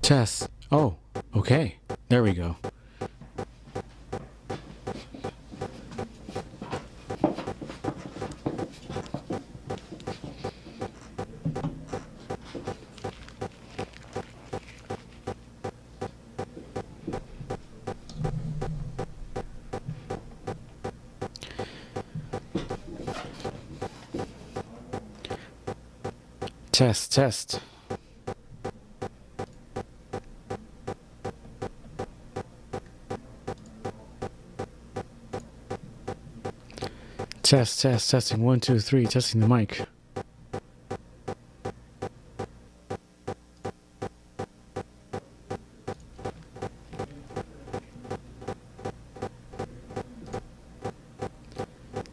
Test. Oh, okay. There we go. Test, test. Test, test, testing. 1, 2, 3. Testing the mic.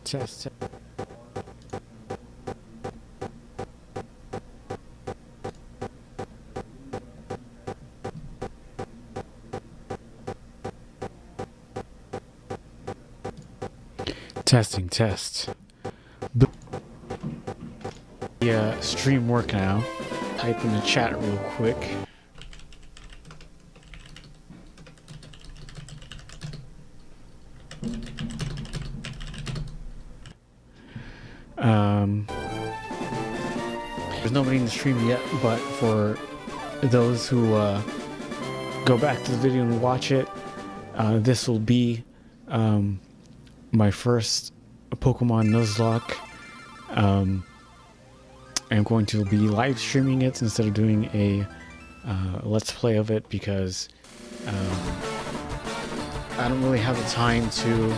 Test, test. Testing, test. Yeah, stream work now. Type in the chat real quick. There's nobody in the stream yet, but for those who go back to the video and watch it, this will be my first Pokemon Nuzlocke. I'm going to be live streaming it instead of doing a let's play of it because I don't really have the time to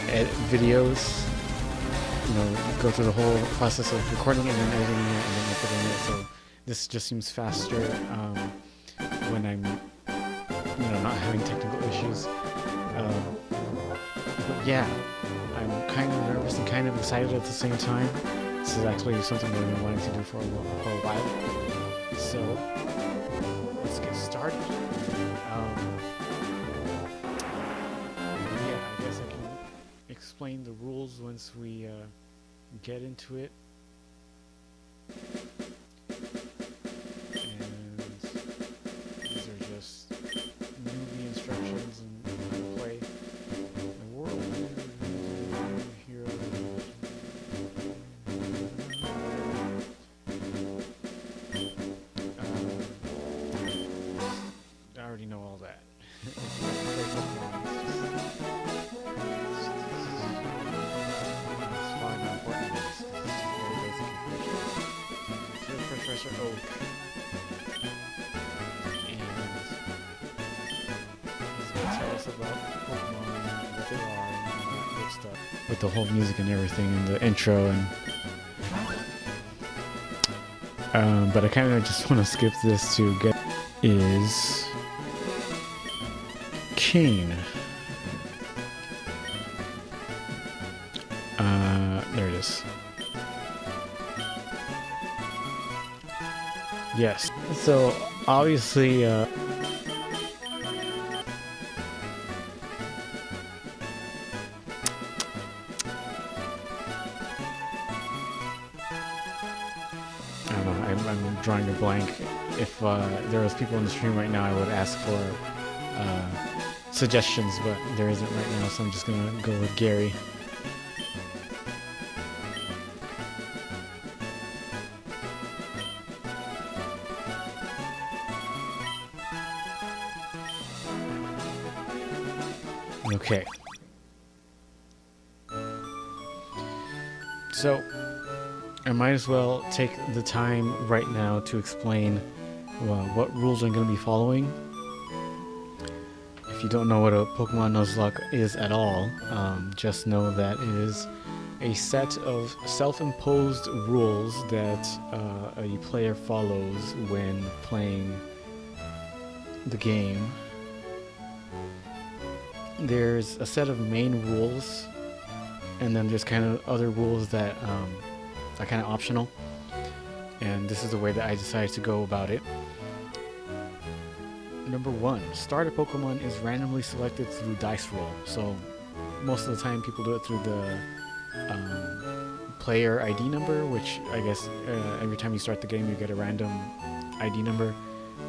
edit videos. You know, go through the whole process of recording it and then editing it and then uploading it. So this just seems faster when I'm, not having technical issues. But yeah, I'm kind of nervous and kind of excited at the same time. This is actually something that I've been wanting to do for a while. So let's get started. Yeah, I guess I can explain the rules once we get into it. And these are just newbie instructions and how to play the world. Hero. I already know all that. Professor Oak, and he's going to tell us about Pokemon and what they are and all that good stuff. With the whole music and everything and the intro and but I kind of just want to skip this to get is Kane. There it is. Yes. So obviously, I don't know. I'm drawing a blank. If there was people in the stream right now, I would ask for suggestions, but there isn't right now, so I'm just gonna go with Gary. Okay. So, I might as well take the time right now to explain what rules I'm going to be following. If you don't know what a Pokemon Nuzlocke is at all, just know that it is a set of self-imposed rules that a player follows when playing the game. There's a set of main rules, and then there's kind of other rules that are kind of optional, and this is the way that I decided to go about it. Number 1, starter Pokemon is randomly selected through dice roll. So most of the time people do it through the player ID number, which I guess every time you start the game you get a random ID number.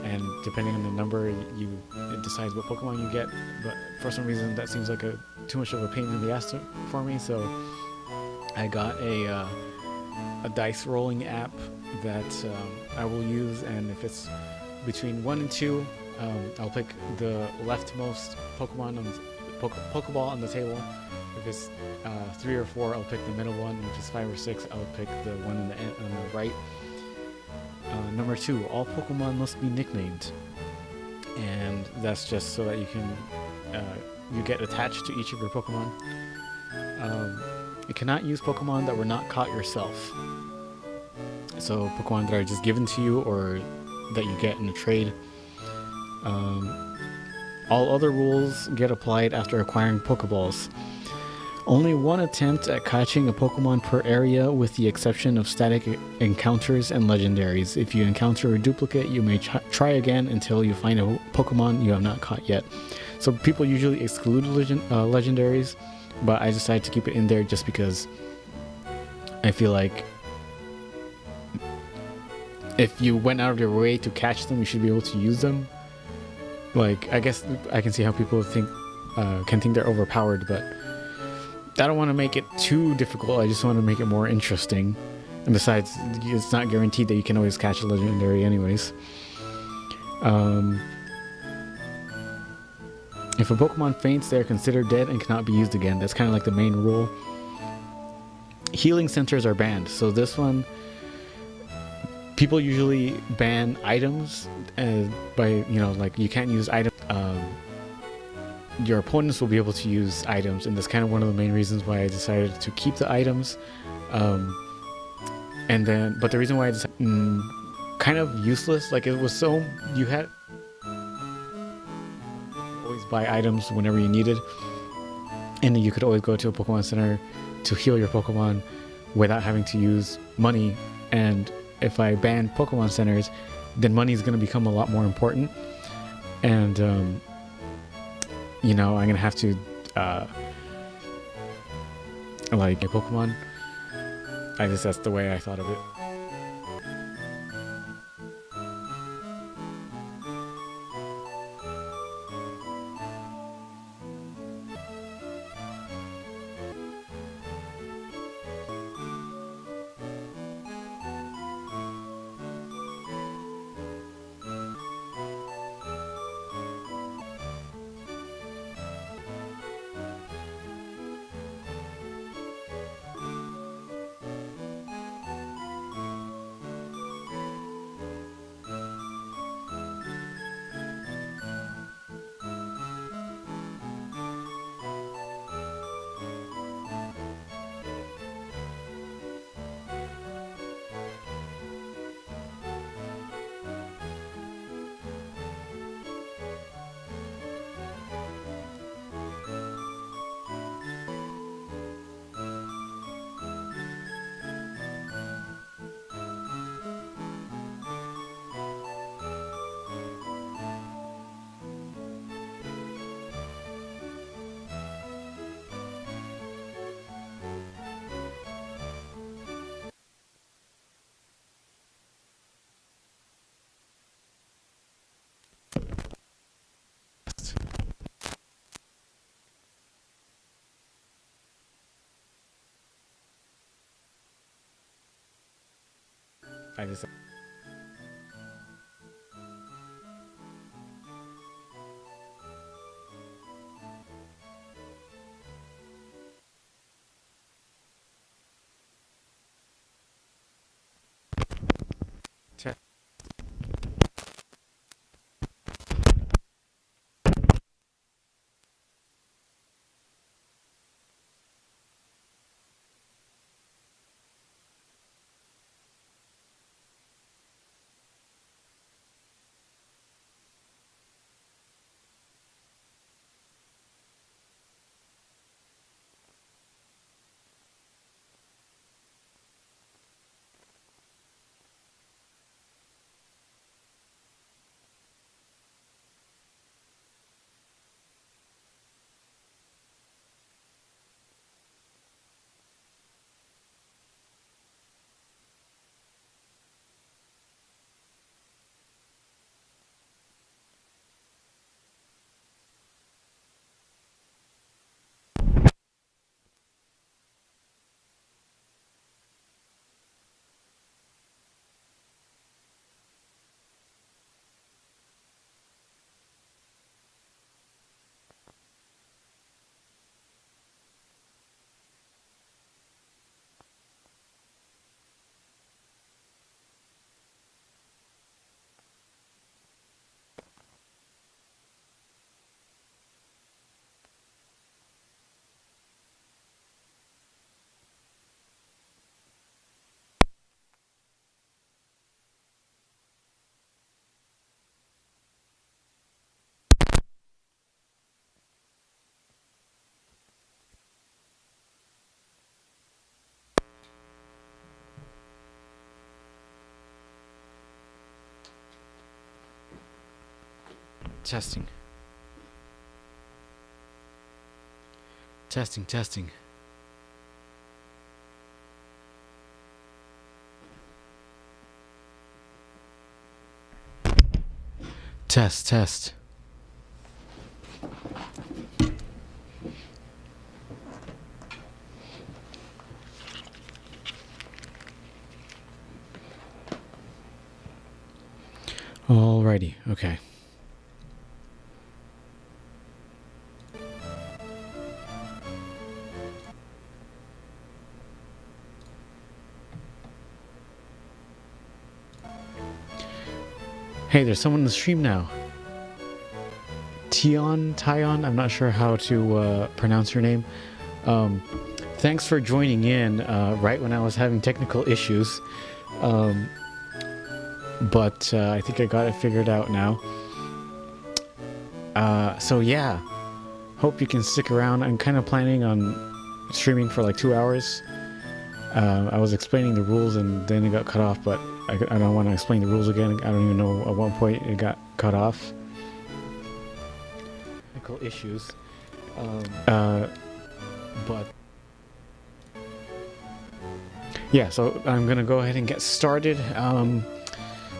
and depending on the number, it decides what Pokemon you get. But for some reason, that seems like too much of a pain in the ass for me. So I got a dice rolling app that I will use, and if it's between 1 and 2, I'll pick the leftmost Pokemon on Pokeball on the table. If it's 3 or 4, I'll pick the middle one. If it's 5 or 6, I'll pick the one on the right. Number 2, all Pokemon must be nicknamed, and that's just so that you get attached to each of your Pokemon. You cannot use Pokemon that were not caught yourself. So Pokemon that are just given to you or that you get in a trade. All other rules get applied after acquiring Pokeballs. Only one attempt at catching a Pokemon per area, with the exception of static encounters and legendaries. If you encounter a duplicate, you may try again until you find a Pokemon you have not caught yet. So people usually exclude legendaries, but I decided to keep it in there just because I feel like if you went out of your way to catch them, you should be able to use them. Like, I guess I can see how people can think they're overpowered, but I don't want to make it too difficult. I just want to make it more interesting. And besides, it's not guaranteed that you can always catch a legendary anyways. If a Pokemon faints, they are considered dead and cannot be used again. That's kind of like the main rule. Healing centers are banned. So this one, people usually ban items by, like you can't use items. Your opponents will be able to use items, and that's kind of one of the main reasons why I decided to keep the items. But the reason why I decided, kind of useless, like it was so, you had always buy items whenever you needed, and you could always go to a Pokemon Center to heal your Pokemon without having to use money. And if I ban Pokemon Centers, then money is going to become a lot more important, and I'm gonna have to like a Pokemon. That's the way I thought of it. I just Testing. Testing, testing. Test, test. Alrighty, okay. Hey, there's someone in the stream now. Tyon, I'm not sure how to pronounce your name. Thanks for joining in right when I was having technical issues. But I think I got it figured out now. So yeah, hope you can stick around. I'm kind of planning on streaming for like 2 hours. I was explaining the rules and then it got cut off, but I don't want to explain the rules again. I don't even know at what point it got cut off. Technical issues. But yeah, so I'm gonna go ahead and get started.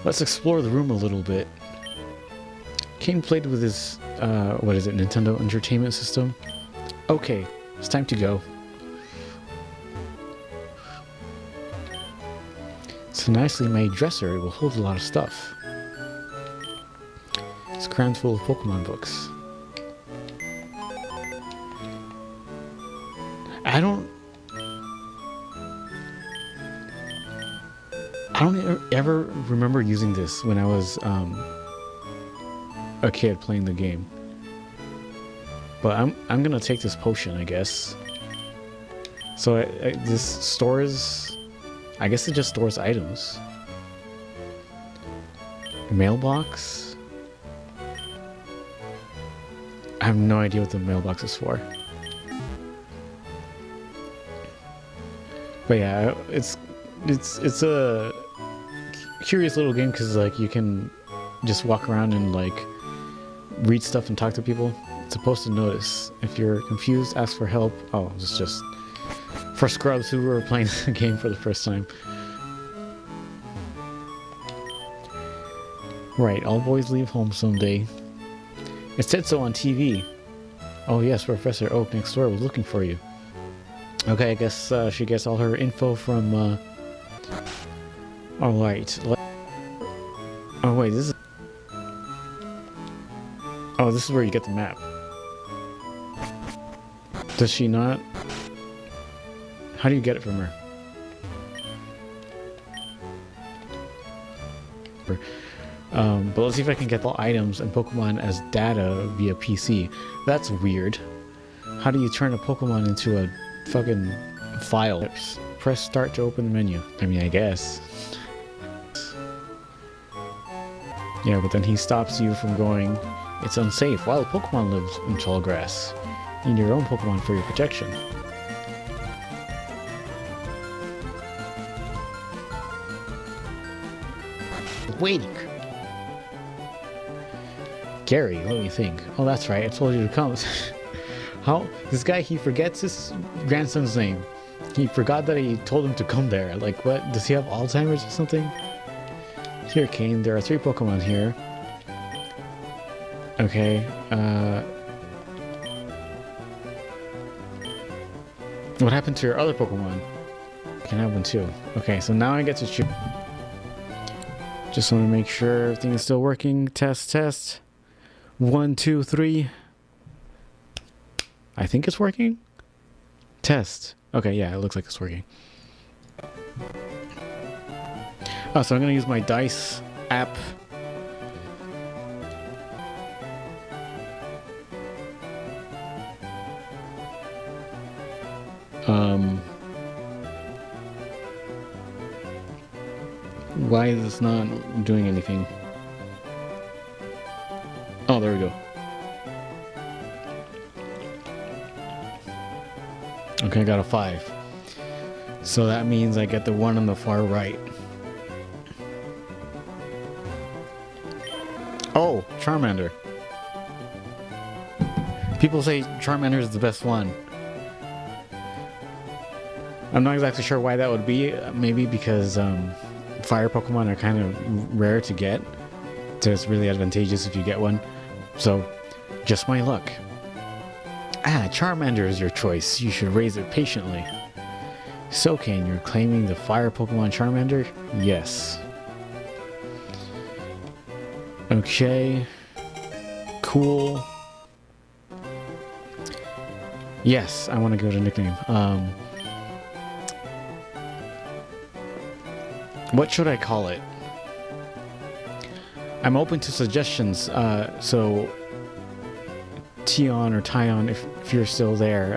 Let's explore the room a little bit. Kane played with his, what is it, Nintendo Entertainment System? Okay, it's time to go. It's a nicely made dresser. It will hold a lot of stuff. It's crammed full of Pokemon books. I don't ever remember using this when I was a kid playing the game. But I'm gonna take this potion, I guess. So this stores, I guess it just stores items. Mailbox? I have no idea what the mailbox is for. But yeah, it's a curious little game because like you can just walk around and like read stuff and talk to people. It's supposed to notice. If you're confused, ask for help. Oh, it's just for scrubs who were playing the game for the first time. Right, all boys leave home someday. It said so on TV. Oh yes, Professor Oak next door was looking for you. Okay, I guess she gets all her info from alright. Oh wait, this is... Oh, this is where you get the map. Does she not? How do you get it from her? But let's see if I can get all items and Pokemon as data via PC. That's weird. How do you turn a Pokemon into a fucking file? Press start to open the menu. I mean, I guess. Yeah, but then he stops you from going, it's unsafe. Wild Pokemon lives in tall grass. You need your own Pokemon for your protection. Waiting. Gary, what do you think? Oh, that's right. I told you to come. How? This guy, he forgets his grandson's name. He forgot that he told him to come there. Like, what? Does he have Alzheimer's or something? Here, Kane, there are 3 Pokemon here. Okay, what happened to your other Pokemon? I can have one too. Okay, so now I get to choose. Just want to make sure everything is still working. Test, test. 1, 2, 3. I think it's working. Test. Okay, yeah, it looks like it's working. Oh, so I'm gonna use my dice app. Why is this not doing anything? Oh, there we go. Okay, I got a 5. So that means I get the one on the far right. Oh, Charmander. People say Charmander is the best one. I'm not exactly sure why that would be. Maybe because fire Pokemon are kind of rare to get. So it's really advantageous if you get one. So, just my luck. Ah, Charmander is your choice. You should raise it patiently. So, Kane, you're claiming the fire Pokemon Charmander? Yes. Okay. Cool. Yes, I want to go to nickname. What should I call it? I'm open to suggestions. So, Tion or Tyon, if you're still there,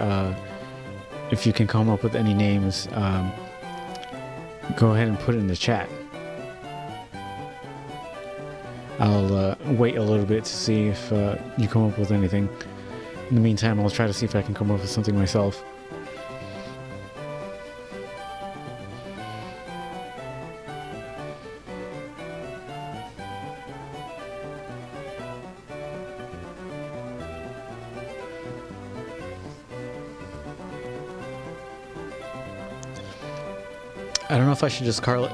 if you can come up with any names, go ahead and put it in the chat. I'll wait a little bit to see if you come up with anything. In the meantime, I'll try to see if I can come up with something myself. I don't know if I should just call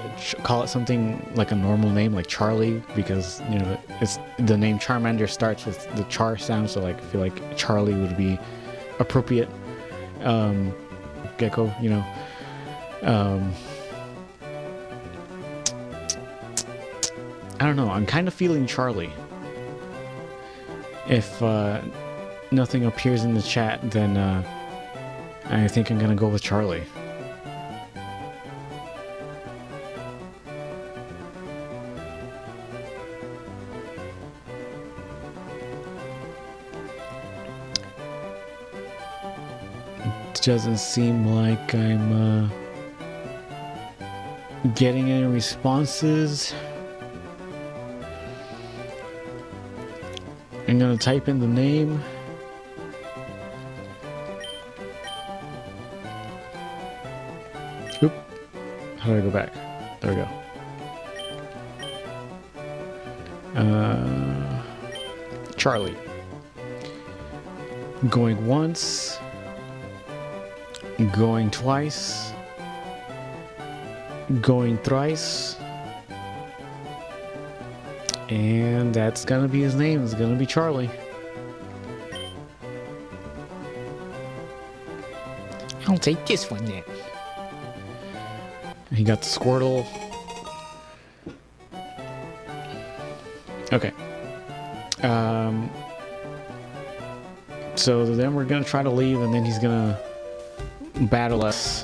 it something like a normal name, like Charlie, because, you know, it's the name Charmander starts with the char sound, so like I feel like Charlie would be appropriate. Gecko, you know. I don't know. I'm kind of feeling Charlie. If nothing appears in the chat, then I think I'm gonna go with Charlie. Doesn't seem like I'm getting any responses. I'm gonna type in the name. Oop. How do I go back? There we go. Charlie. Going once. Going twice. Going thrice. And that's gonna be his name. It's gonna be Charlie. I'll take this one then. He got the Squirtle. Okay. So then we're gonna try to leave, and then he's gonna battle us.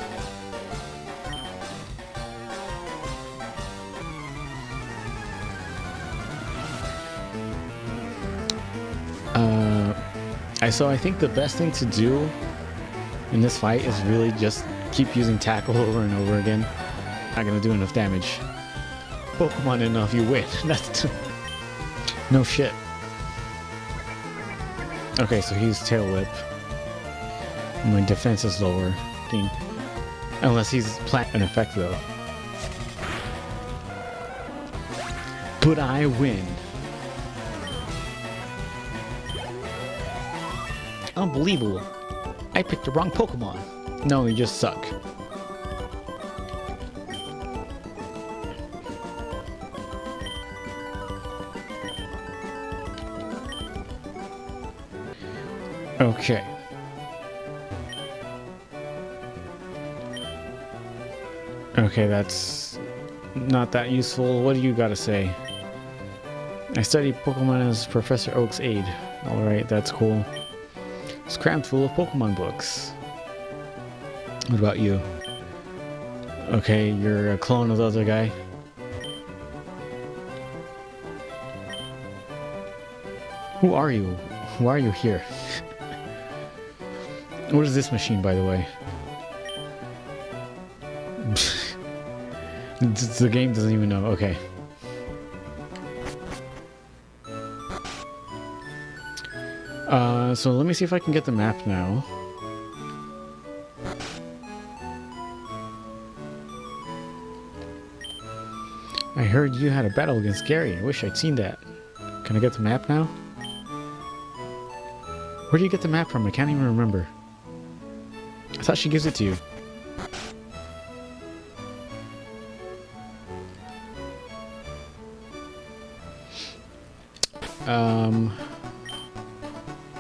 So I think the best thing to do in this fight is really just keep using tackle over and over again. Not gonna do enough damage. Pokemon enough, you win. That's no shit. Okay, so he's Tail Whip. My defense is lower. Unless he's plant an effect though. But I win. Unbelievable. I picked the wrong Pokemon. No, you just suck. Okay. Okay, that's not that useful. What do you gotta say? I study Pokemon as Professor Oak's aide. Alright, that's cool. It's crammed full of Pokemon books. What about you? Okay, you're a clone of the other guy. Who are you? Why are you here? What is this machine, by the way? The game doesn't even know. Okay. So let me see if I can get the map now. I heard you had a battle against Gary. I wish I'd seen that. Can I get the map now? Where do you get the map from? I can't even remember. I thought she gives it to you.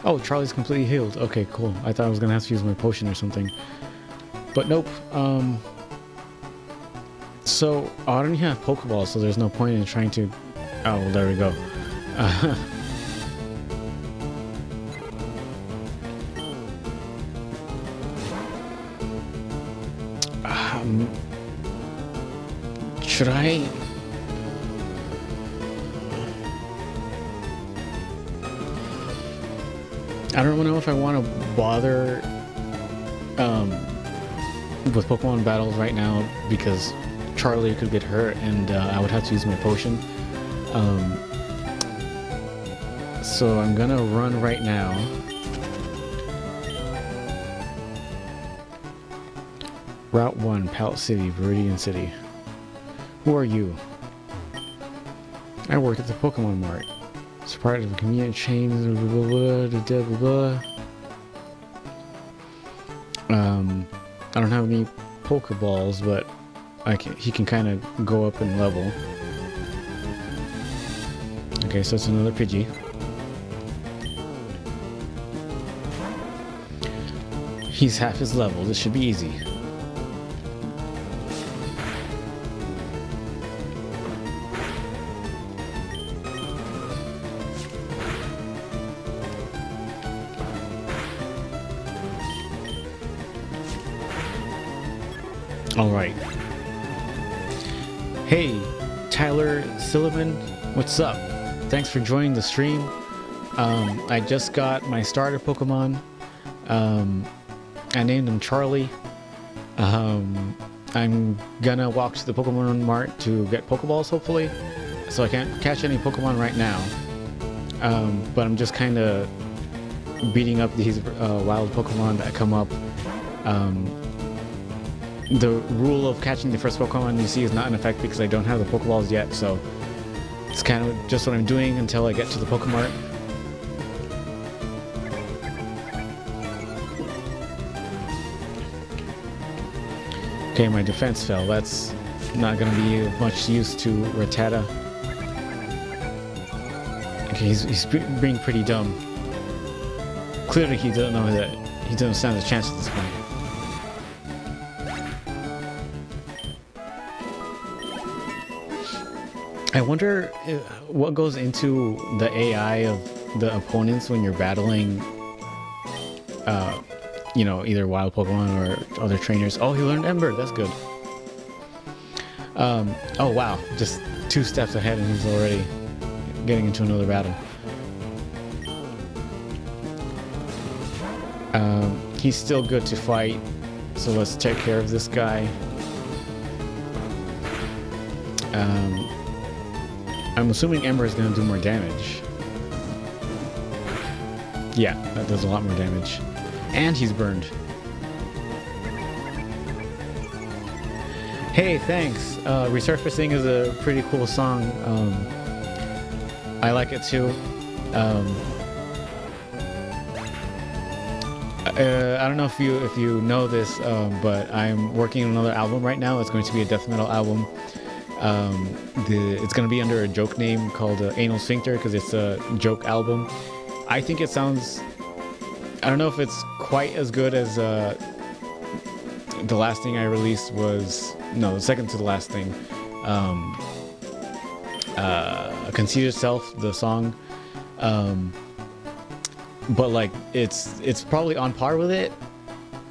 Oh, Charlie's completely healed. Okay, cool. I thought I was gonna have to use my potion or something. But nope. So, I don't even have Pokeballs, so there's no point in trying to... Oh, well, there we go. Should I... I don't know if I want to bother with Pokemon battles right now because Charlie could get hurt and I would have to use my potion. So I'm gonna run right now. Route 1, Pallet City, Viridian City. Who are you? I work at the Pokemon Mart. It's part of a convenient chain. I don't have any Pokeballs, but he can kind of go up in level. Okay, so it's another Pidgey. He's half his level. This should be easy. All right. Hey, Tyler Sullivan, what's up? Thanks for joining the stream. I just got my starter Pokemon. I named him Charlie. I'm gonna walk to the Pokemon Mart to get Pokeballs, hopefully. So I can't catch any Pokemon right now. But I'm just kind of beating up these wild Pokemon that come up. The rule of catching the first Pokemon you see is not in effect because I don't have the Pokeballs yet, so it's kind of just what I'm doing until I get to the Pokemart. Okay, my defense fell. That's not going to be of much use to Rattata. Okay, he's being pretty dumb. Clearly he doesn't know that he doesn't stand a chance at this point. I wonder what goes into the AI of the opponents when you're battling, you know, either wild Pokemon or other trainers. Oh, he learned Ember. That's good. Oh, wow. Just 2 steps ahead and he's already getting into another battle. He's still good to fight, so let's take care of this guy. I'm assuming Ember is going to do more damage. Yeah, that does a lot more damage. And he's burned. Hey, thanks. Resurfacing is a pretty cool song. I like it too. I don't know if you know this, but I'm working on another album right now. It's going to be a death metal album. It's going to be under a joke name called Anal Sphincter because it's a joke album. I think it sounds... I don't know if it's quite as good as the last thing I released was... No, the second to the last thing. Conceited Self, the song. But like, it's probably on par with it.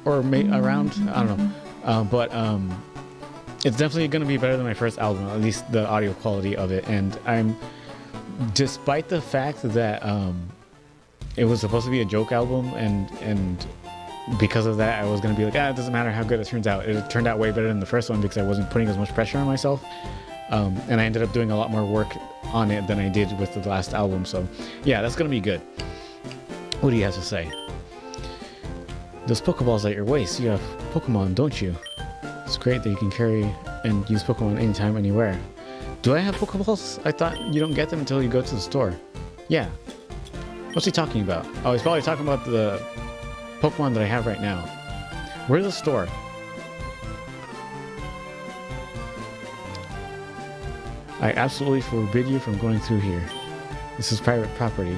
Or around, I don't know. It's definitely going to be better than my first album, at least the audio quality of it. And despite the fact that it was supposed to be a joke album, and because of that, I was going to be like, it doesn't matter how good it turns out. It turned out way better than the first one because I wasn't putting as much pressure on myself. And I ended up doing a lot more work on it than I did with the last album. So yeah, that's going to be good. What do you have to say? Those Pokeballs at your waist. You have Pokemon, don't you? It's great that you can carry and use Pokemon anytime, anywhere. Do I have Pokeballs? I thought you don't get them until you go to the store. Yeah. What's he talking about? Oh, he's probably talking about the Pokemon that I have right now. Where's the store? I absolutely forbid you from going through here. This is private property.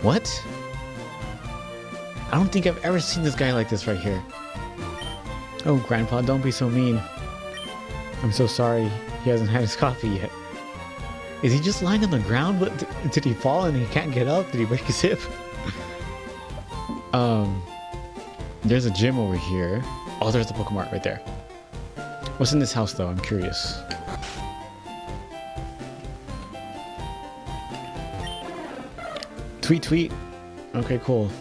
What? I don't think I've ever seen this guy like this right here. Oh, Grandpa, don't be so mean. I'm so sorry he hasn't had his coffee yet. Is he just lying on the ground? What, did he fall and he can't get up? Did he break his hip? There's a gym over here. Oh, there's the Pokemon right there. What's in this house though? I'm curious. Tweet tweet. Okay, cool.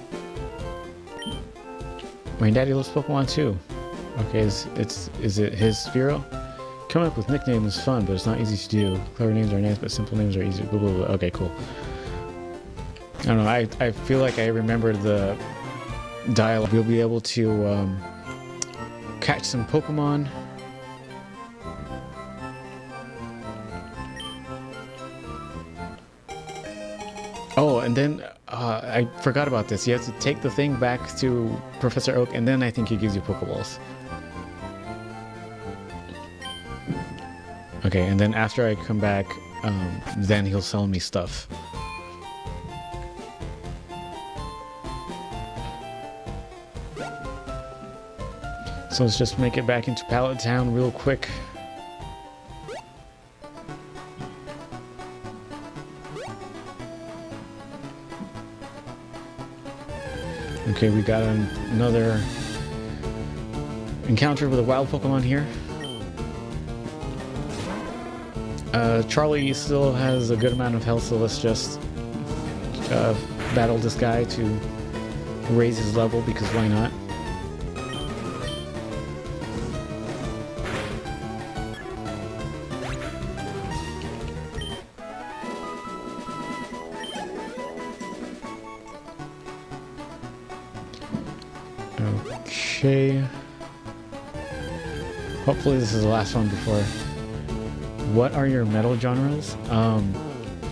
My daddy loves Pokemon too. Okay, is it his Sphero? Coming up with nicknames is fun, but it's not easy to do. Clever names are nice, but simple names are easier. Blah, blah, blah. Okay, cool. I don't know. I feel like I remember the dialogue. We'll be able to catch some Pokemon. Oh, and then I forgot about this. You have to take the thing back to Professor Oak, and then I think he gives you Pokeballs. Okay, and then after I come back, then he'll sell me stuff. So let's just make it back into Pallet Town real quick. Okay, we got another encounter with a wild Pokemon here. Charlie still has a good amount of health, so let's just battle this guy to raise his level, because why not? Okay. Hopefully this is the last one before. What are your metal genres?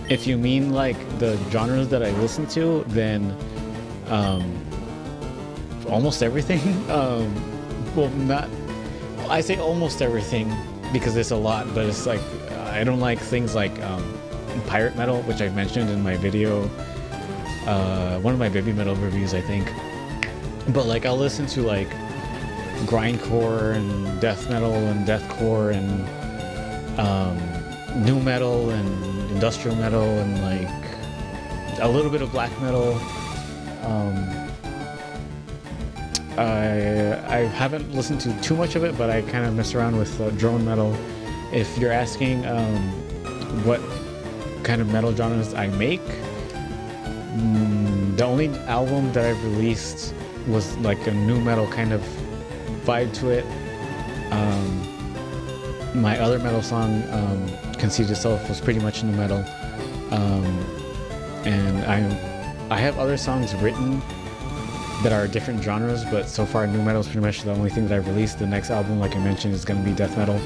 If you mean like the genres that I listen to, then almost everything. Well, not. I say almost everything because there's a lot, but it's like I don't like things like pirate metal, which I've mentioned in my video. One of my baby metal reviews, I think. But like I'll listen to like grindcore and death metal and deathcore and new metal and industrial metal and like a little bit of black metal. I haven't listened to too much of it, but I kind of mess around with drone metal. If you're asking what kind of metal genres I make, the only album that I've released was like a new metal kind of vibe to it. My other metal song, Conceit Itself, was pretty much new metal. And I have other songs written that are different genres, but so far new metal is pretty much the only thing that I've released. The next album, like I mentioned, is going to be death metal.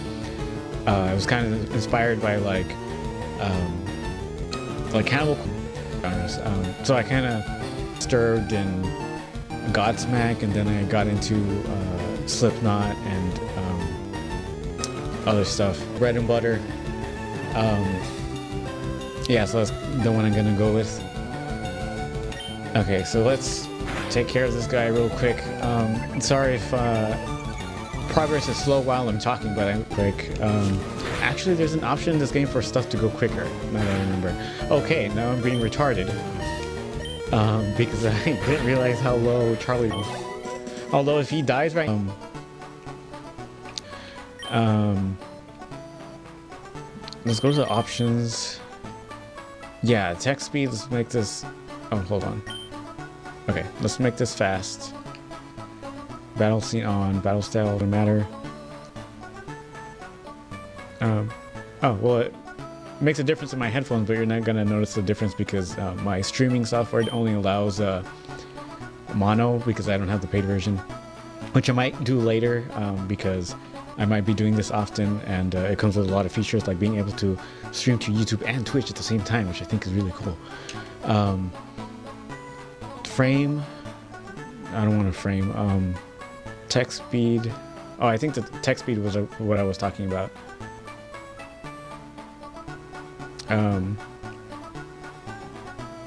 It was kind of inspired by like cannibal genres. So I kind of disturbed and Godsmack, and then I got into Slipknot and other stuff. Bread and Butter. Yeah, so that's the one I'm gonna go with. Okay, so let's take care of this guy real quick. Sorry if progress is slow while I'm talking, but I'm quick. Actually, there's an option in this game for stuff to go quicker, now that I remember. Okay, now I'm being retarded. Because I didn't realize how low Charlie was. Although if he dies right let's go to the options. Yeah, attack speed, let's make this. Oh, hold on. Okay, let's make this fast. Battle scene on, battle style doesn't matter. Oh, well, it makes a difference in my headphones, but you're not gonna notice the difference because my streaming software only allows mono, because I don't have the paid version, which I might do later, because I might be doing this often, and it comes with a lot of features like being able to stream to YouTube and Twitch at the same time, which I think is really cool. frame. I don't want to frame. Text speed. Oh, I think the text speed was what I was talking about.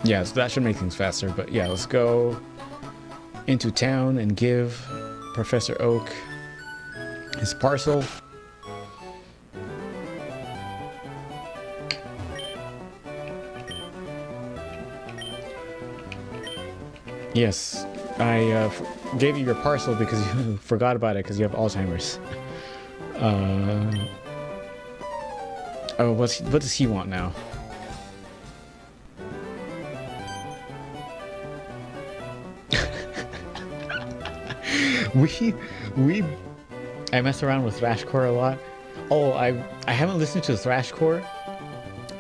Yeah, so that should make things faster. But yeah, let's go into town and give Professor Oak his parcel. Yes, I gave you your parcel because you forgot about it because you have Alzheimer's. Oh, what does he want now? I mess around with thrashcore a lot. Oh, I haven't listened to thrashcore.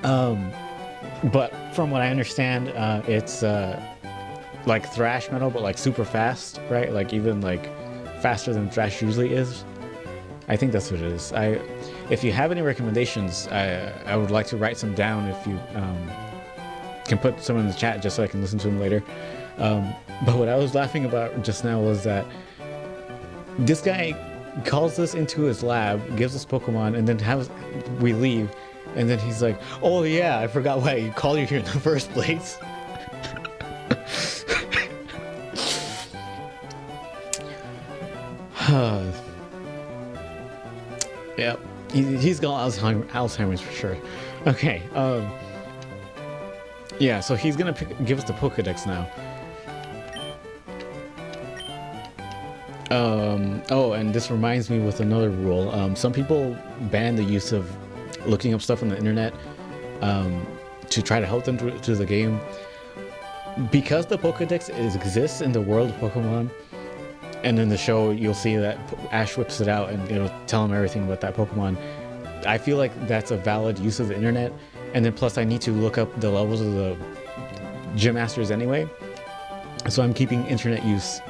But from what I understand, it's like thrash metal, but like super fast, right? Like even like faster than thrash usually is. I think that's what it is. If you have any recommendations, I would like to write some down. If you can put some in the chat just so I can listen to them later. But what I was laughing about just now was that this guy calls us into his lab, gives us Pokemon, and then we leave, and then he's like, "Oh yeah, I forgot why I called you here in the first place." Yep, he's got Alzheimer's for sure. Okay, yeah, so he's gonna give us the Pokedex now. Oh, and this reminds me with another rule. Some people ban the use of looking up stuff on the internet to try to help them through the game. Because the Pokedex exists in the world of Pokemon, and in the show you'll see that Ash whips it out and it'll tell him everything about that Pokemon. I feel like that's a valid use of the internet, and then plus I need to look up the levels of the gym masters anyway, so I'm keeping internet use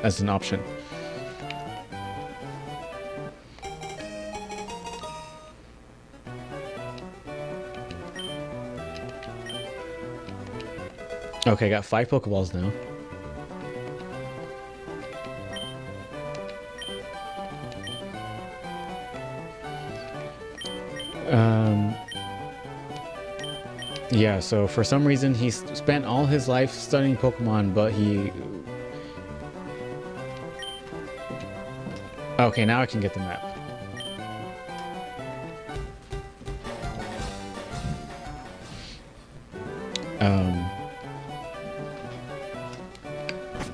as an option. Okay, I got 5 Pokeballs now. Yeah, so for some reason he spent all his life studying Pokemon, but he... Okay, now I can get the map.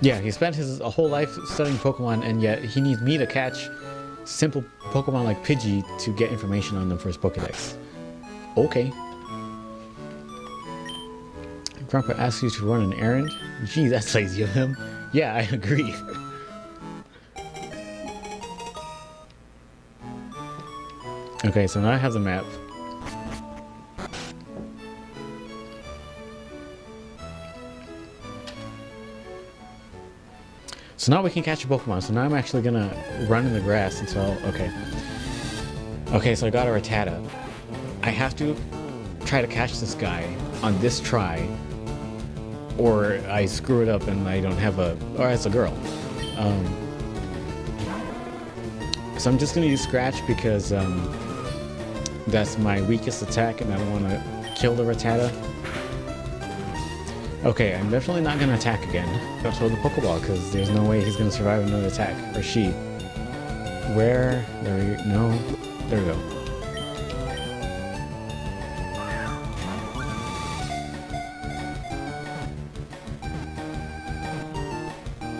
Yeah, he spent his whole life studying Pokemon, and yet he needs me to catch simple Pokemon like Pidgey to get information on them for his Pokedex. Okay. Grandpa asks you to run an errand? Gee, that's lazy of him. Yeah, I agree. Okay, so now I have the map. So now we can catch a Pokemon. So now I'm actually gonna run in the grass until... Okay. Okay, so I got a Rattata. I have to try to catch this guy on this try, or I screw it up and I don't have a... Or it's a girl. So I'm just gonna use Scratch because that's my weakest attack and I don't want to kill the Rattata. Okay, I'm definitely not going to attack again. Don't throw the Pokeball because there's no way he's going to survive another attack. Or she. Where? There we go. No. There we go.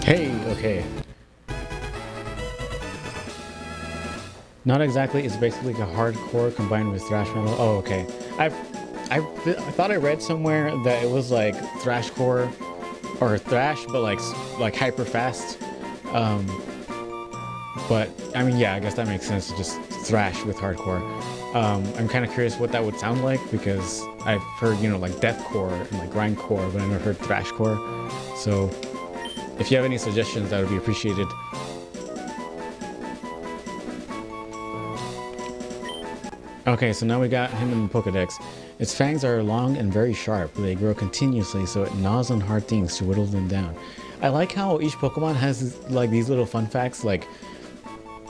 Hey, okay. Not exactly. It's basically like a hardcore combined with thrash metal. Oh, okay. I thought I read somewhere that it was like thrashcore or thrash, but like hyper fast. But I mean, yeah, I guess that makes sense. Just thrash with hardcore. I'm kind of curious what that would sound like because I've heard, you know, like deathcore and like grindcore, but I never heard thrashcore. So if you have any suggestions, that would be appreciated. Okay, so now we got him in the Pokedex. Its fangs are long and very sharp. They grow continuously, so it gnaws on hard things to whittle them down. I like how each Pokemon has like these little fun facts, like,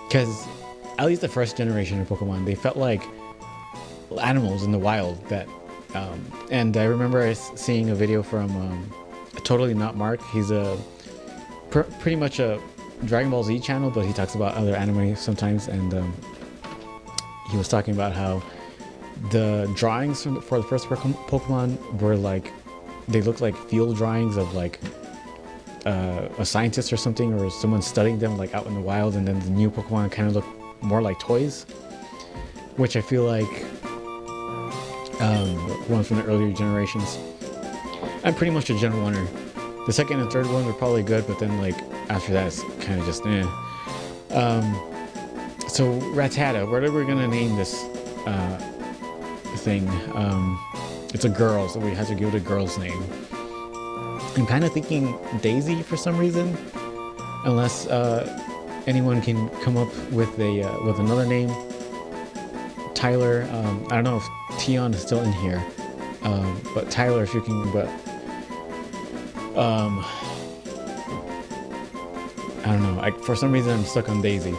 because at least the first generation of Pokemon, they felt like animals in the wild. And I remember seeing a video from Totally Not Mark. He's pretty much a Dragon Ball Z channel, but he talks about other anime sometimes, and he was talking about how the drawings for the first Pokemon were like, they looked like field drawings of like a scientist or something, or someone studying them like out in the wild, and then the new Pokemon kind of look more like toys, which I feel like ones from the earlier generations. I'm pretty much a Gen 1er. The second and third ones are probably good, but then like after that it's kind of just eh. So Rattata, what are we gonna name this thing? It's a girl, so we have to give it a girl's name. I'm kind of thinking Daisy for some reason, unless anyone can come up with another name. Tyler, I don't know if Tion is still in here, but Tyler, if you can, but I don't know. For some reason, I'm stuck on Daisy.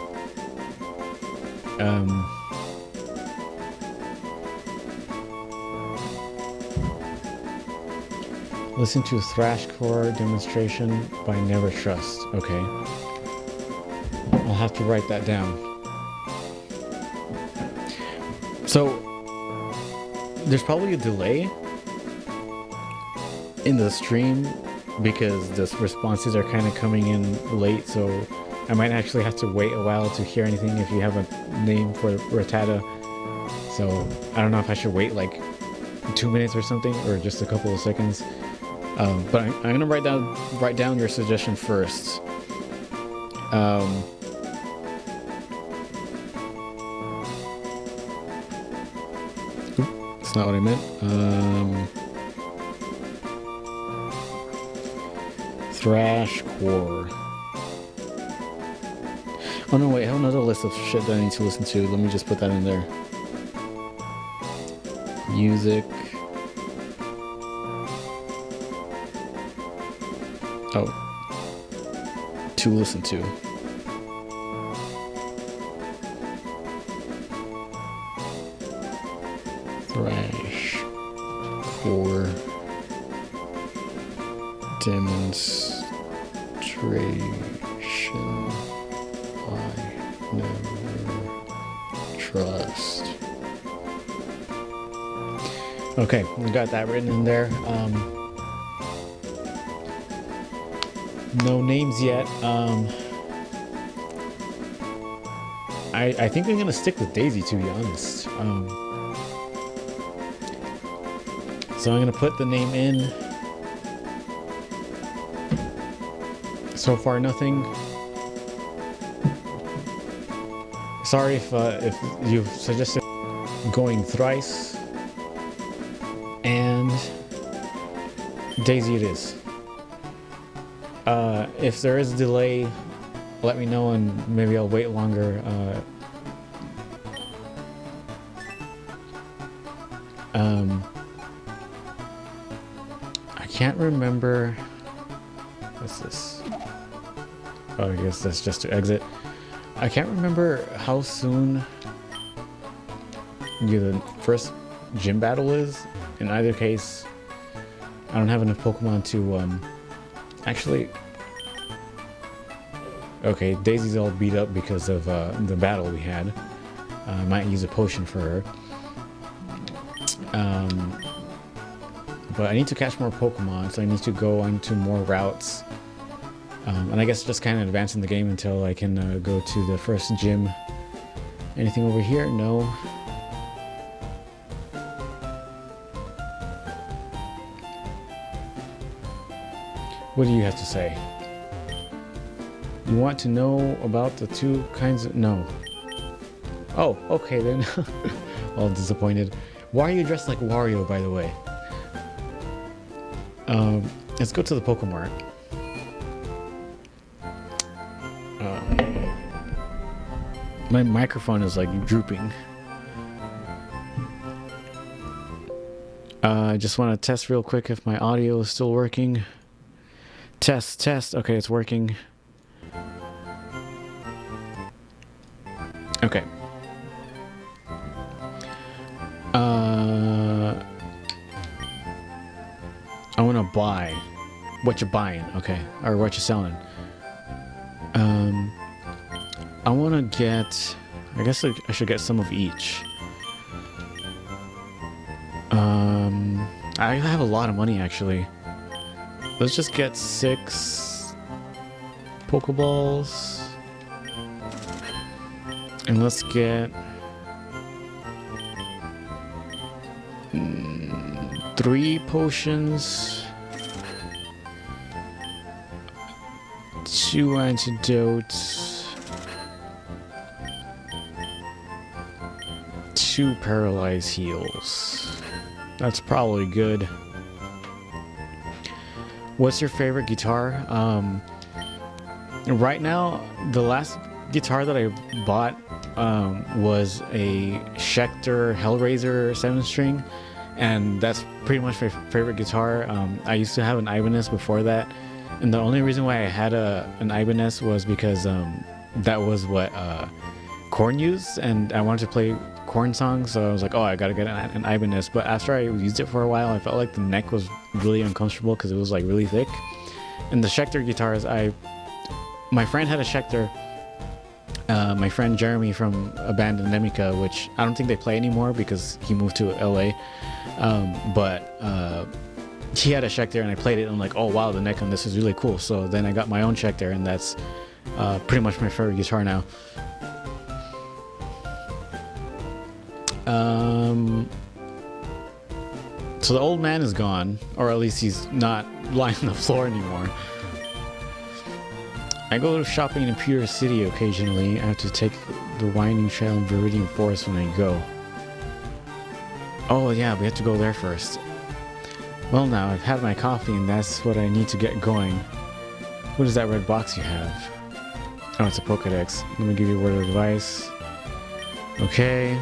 Listen to Thrashcore demonstration by Never Trust. Okay. I'll have to write that down. So, there's probably a delay in the stream because the responses are kind of coming in late, so I might actually have to wait a while to hear anything if you have a name for Rattata. So, I don't know if I should wait like 2 minutes or something, or just a couple of seconds. But I'm gonna write down your suggestion first. That's not what I meant. Thrashcore. Oh no, wait, I have another list of shit that I need to listen to. Let me just put that in there. Music. Oh. To listen to. Thrashcore demonstration I never trust. Okay, we got that written in there. No names yet. I think I'm gonna stick with Daisy, to be honest. So I'm gonna put the name in. So far, nothing. Sorry if you've suggested going Thrice, and Daisy it is. If there is a delay, let me know and maybe I'll wait longer. I can't remember. What's this? Oh, I guess that's just to exit. I can't remember how soon the first gym battle is. In either case, I don't have enough Pokemon to actually. Okay, Daisy's all beat up because of the battle we had. I might use a potion for her. But I need to catch more Pokemon, so I need to go onto more routes. And I guess just kind of advancing the game until I can go to the first gym. Anything over here? No. What do you have to say? You want to know about the two kinds of... No. Oh, okay then. All disappointed. Why are you dressed like Wario, by the way? Let's go to the Pokemart. My microphone is like drooping. I just want to test real quick if my audio is still working. Test, test. Okay, it's working. Okay. I want to buy. What you're buying, okay, or what you're selling. I want to get. I guess I should get some of each. I have a lot of money actually. Let's just get 6 Pokeballs. And let's get 3 potions, 2 antidotes, 2 paralyze heals. That's probably good. What's your favorite guitar? Right now, the last guitar that I bought was a Schecter Hellraiser 7-string, and that's pretty much my favorite guitar. I used to have an Ibanez before that, and the only reason why I had an Ibanez was because that was what Korn used, and I wanted to play Korn songs, so I was like, oh, I gotta get an Ibanez. But after I used it for a while, I felt like the neck was really uncomfortable because it was like really thick. And the Schecter guitars, my friend had a Schecter. My friend Jeremy from a band Anemica, which I don't think they play anymore because he moved to LA. But he had a Schecter and I played it and I'm like, oh wow, the neck on this is really cool. So then I got my own Schecter and that's pretty much my favorite guitar now. So the old man is gone, or at least he's not lying on the floor anymore. I go shopping in Imperial City occasionally. I have to take the winding trail in Viridian Forest when I go. Oh yeah, we have to go there first. Well now, I've had my coffee and that's what I need to get going. What is that red box you have? Oh, it's a Pokedex. Let me give you a word of advice. Okay.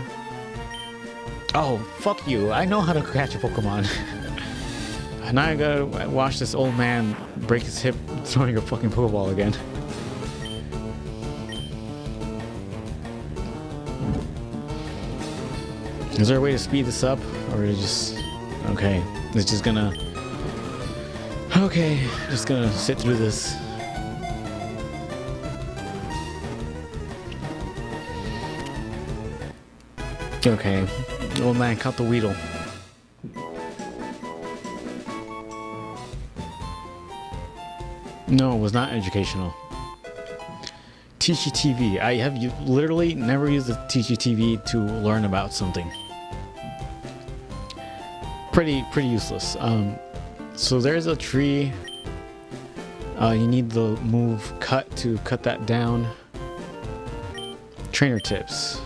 Oh, fuck you. I know how to catch a Pokemon. And now I gotta watch this old man break his hip throwing a fucking Pokeball again. Is there a way to speed this up? Or is it just... Okay. It's just gonna... Okay. Just gonna sit through this. Okay. Old man caught the Weedle. No, it was not educational. TGTV. I have literally never used the TGTV to learn about something. Pretty useless. So there's a tree. You need the move cut to cut that down. Trainer tips.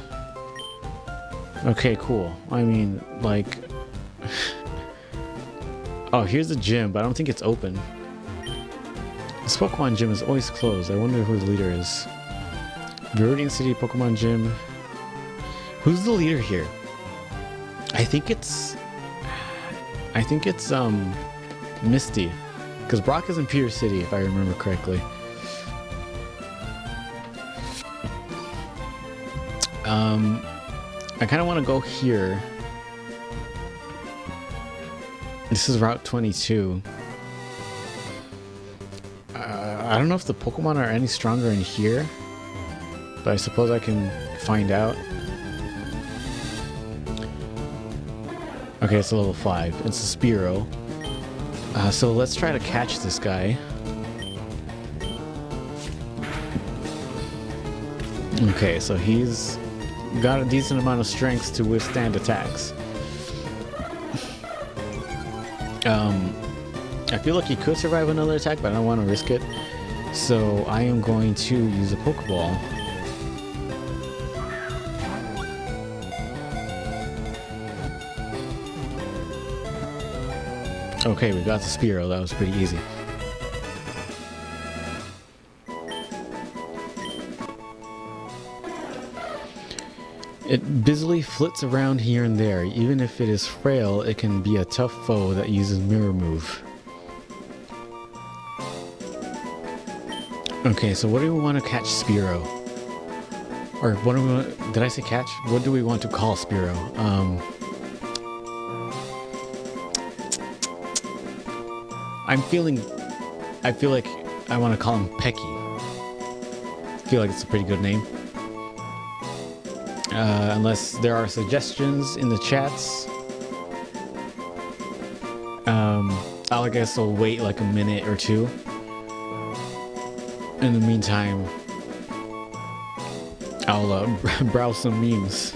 Okay, cool. I mean, like... Oh, here's the gym, but I don't think it's open. This Pokemon gym is always closed. I wonder who the leader is. Viridian City Pokemon Gym. Who's the leader here? I think it's Misty. Because Brock is in Pier City, if I remember correctly. I kind of want to go here. This is Route 22. I don't know if the Pokemon are any stronger in here, but I suppose I can find out. Okay, it's a level 5. It's a Spearow. So let's try to catch this guy. Okay, so he's got a decent amount of strength to withstand attacks. I feel like he could survive another attack, but I don't want to risk it. So I am going to use a Pokeball. Okay, we got the Spearow. That was pretty easy. It busily flits around here and there. Even if it is frail, it can be a tough foe that uses mirror move. Okay, so what do we want to catch Spearow? Or what do we want, did I say catch? What do we want to call Spearow? I feel like I want to call him Pecky. I feel like it's a pretty good name. Unless there are suggestions in the chats. I guess I'll wait like a minute or two. In the meantime, I'll browse some memes.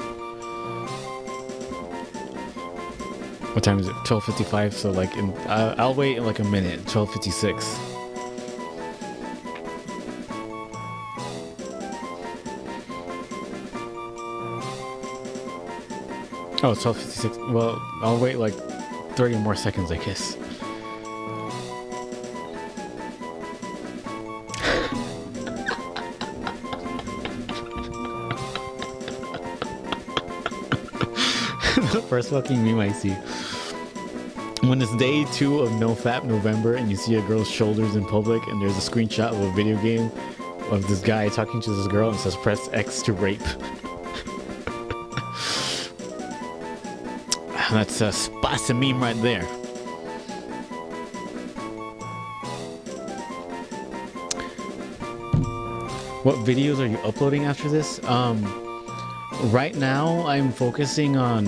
What time is it? 12:55. So like, I'll wait like a minute. 12:56. Oh, it's 12:56. Well, I'll wait like 30 more seconds, I guess. The first fucking meme I see. When it's day 2 of NoFap November and you see a girl's shoulders in public and there's a screenshot of a video game of this guy talking to this girl and says press X to rape. That's a spicy meme right there. What videos are you uploading after this? Right now I'm focusing on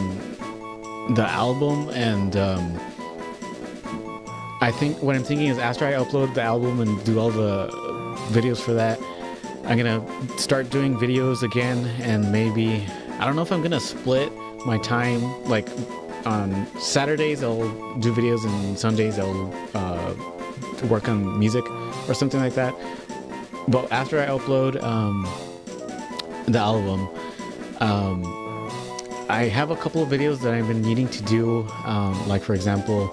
the album, and I think what I'm thinking is after I upload the album and do all the videos for that, I'm gonna start doing videos again, and maybe, I don't know if I'm gonna split my time, like on Saturdays I'll do videos and Sundays I'll work on music or something like that. But after I upload the album, I have a couple of videos that I've been needing to do. Like for example,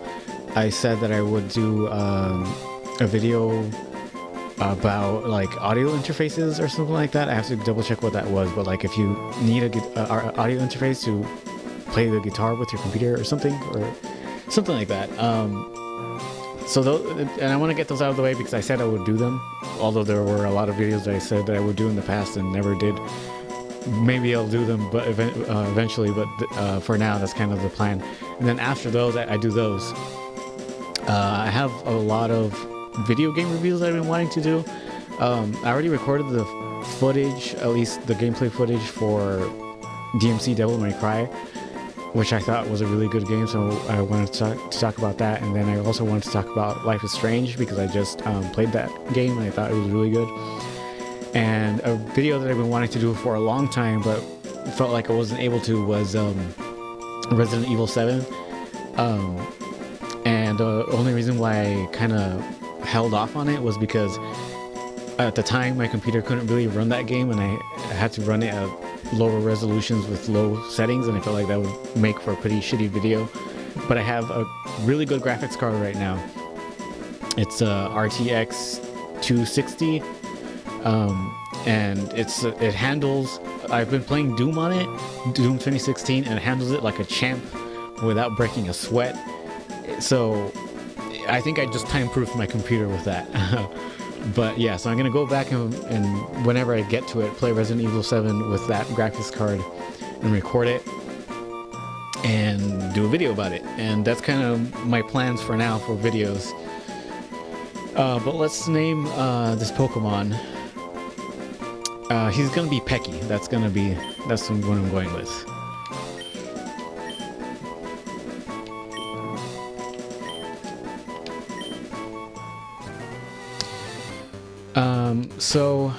I said that I would do a video about like audio interfaces or something like that. I have to double check what that was, but like if you need a audio interface to play the guitar with your computer or something like that. And I want to get those out of the way because I said I would do them, although there were a lot of videos that I said that I would do in the past and never did. Maybe I'll do them, but eventually. But for now, that's kind of the plan. And then after those, I do those. I have a lot of video game reviews that I've been wanting to do. I already recorded the footage, at least the gameplay footage for DMC Devil May Cry, which I thought was a really good game, so I wanted to talk about that. And then I also wanted to talk about Life is Strange because I just played that game and I thought it was really good. And a video that I've been wanting to do for a long time but felt like I wasn't able to was Resident Evil 7. And the only reason why I kind of held off on it was because at the time my computer couldn't really run that game, and I had to run it at lower resolutions with low settings, and I felt like that would make for a pretty shitty video. But I have a really good graphics card right now. It's a RTX 260, and it handles, I've been playing Doom on it, Doom 2016, and it handles it like a champ without breaking a sweat. So I think I just time-proofed my computer with that. But yeah, so I'm gonna go back and whenever I get to it, play Resident Evil 7 with that graphics card and record it and do a video about it. And that's kind of my plans for now for videos. But let's name this Pokemon. He's gonna be Pecky. That's what I'm going with. So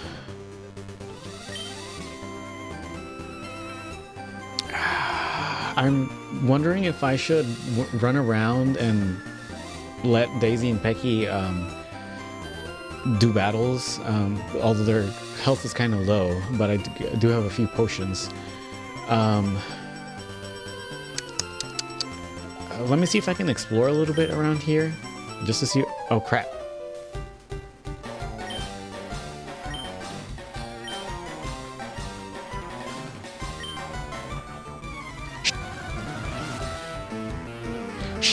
I'm wondering if I should run around and let Daisy and Pecky do battles, although their health is kind of low, but I do have a few potions. Let me see if I can explore a little bit around here just to see. Oh crap.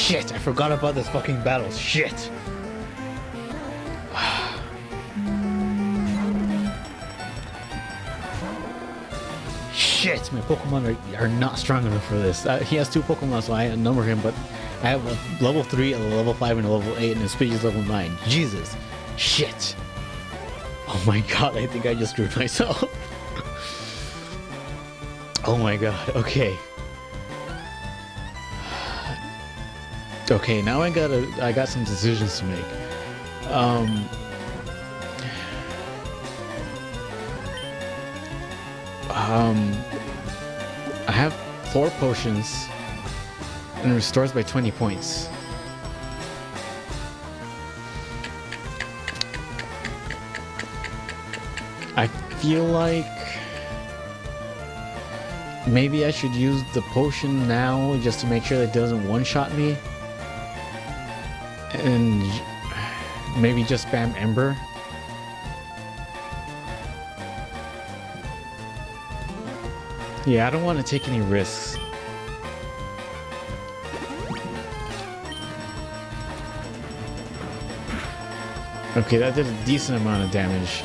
Shit, I forgot about this fucking battle. Shit. Shit, my Pokemon are not strong enough for this. He has 2 Pokemon, so I outnumber him, but I have a level 3, a level 5, and a level 8, and his speed is level 9. Jesus. Shit. Oh my god, I think I just screwed myself. Oh my god, okay. Okay, now I got some decisions to make. I have 4 potions and it restores by 20 points. I feel like maybe I should use the potion now just to make sure that it doesn't one-shot me. And maybe just spam Ember. Yeah, I don't want to take any risks. Okay, that did a decent amount of damage.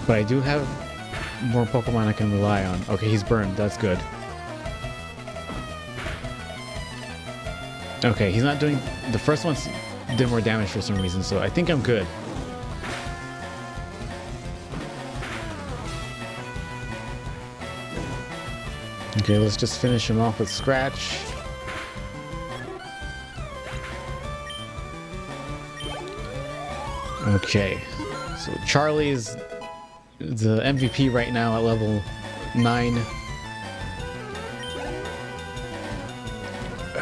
But I do have more Pokemon I can rely on. Okay, he's burned. That's good. Okay, he's not doing... The first one did more damage for some reason, so I think I'm good. Okay, let's just finish him off with Scratch. Okay, so Charlie is the MVP right now at level 9.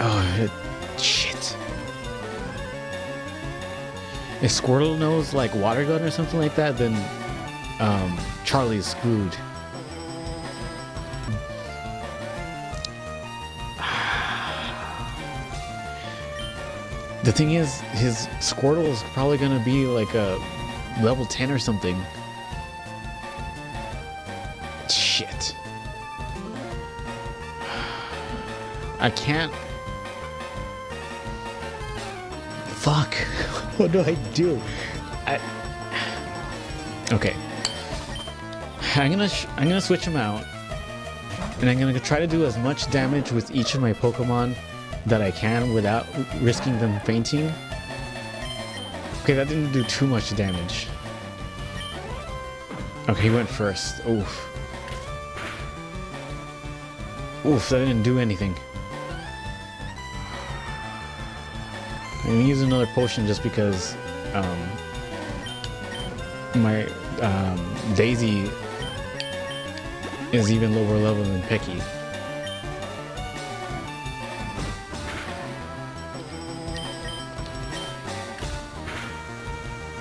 Oh, shit. If Squirtle knows like Water Gun or something like that, then Charlie is screwed. The thing is, his Squirtle is probably gonna be like a level 10 or something. Shit. I can't. Fuck. What do I do? Okay. I'm gonna switch him out, and I'm gonna try to do as much damage with each of my Pokemon that I can without risking them fainting. Okay, that didn't do too much damage. Okay, he went first. Oof. Oof, that didn't do anything. I'm gonna use another potion just because my Daisy is even lower level than Pecky.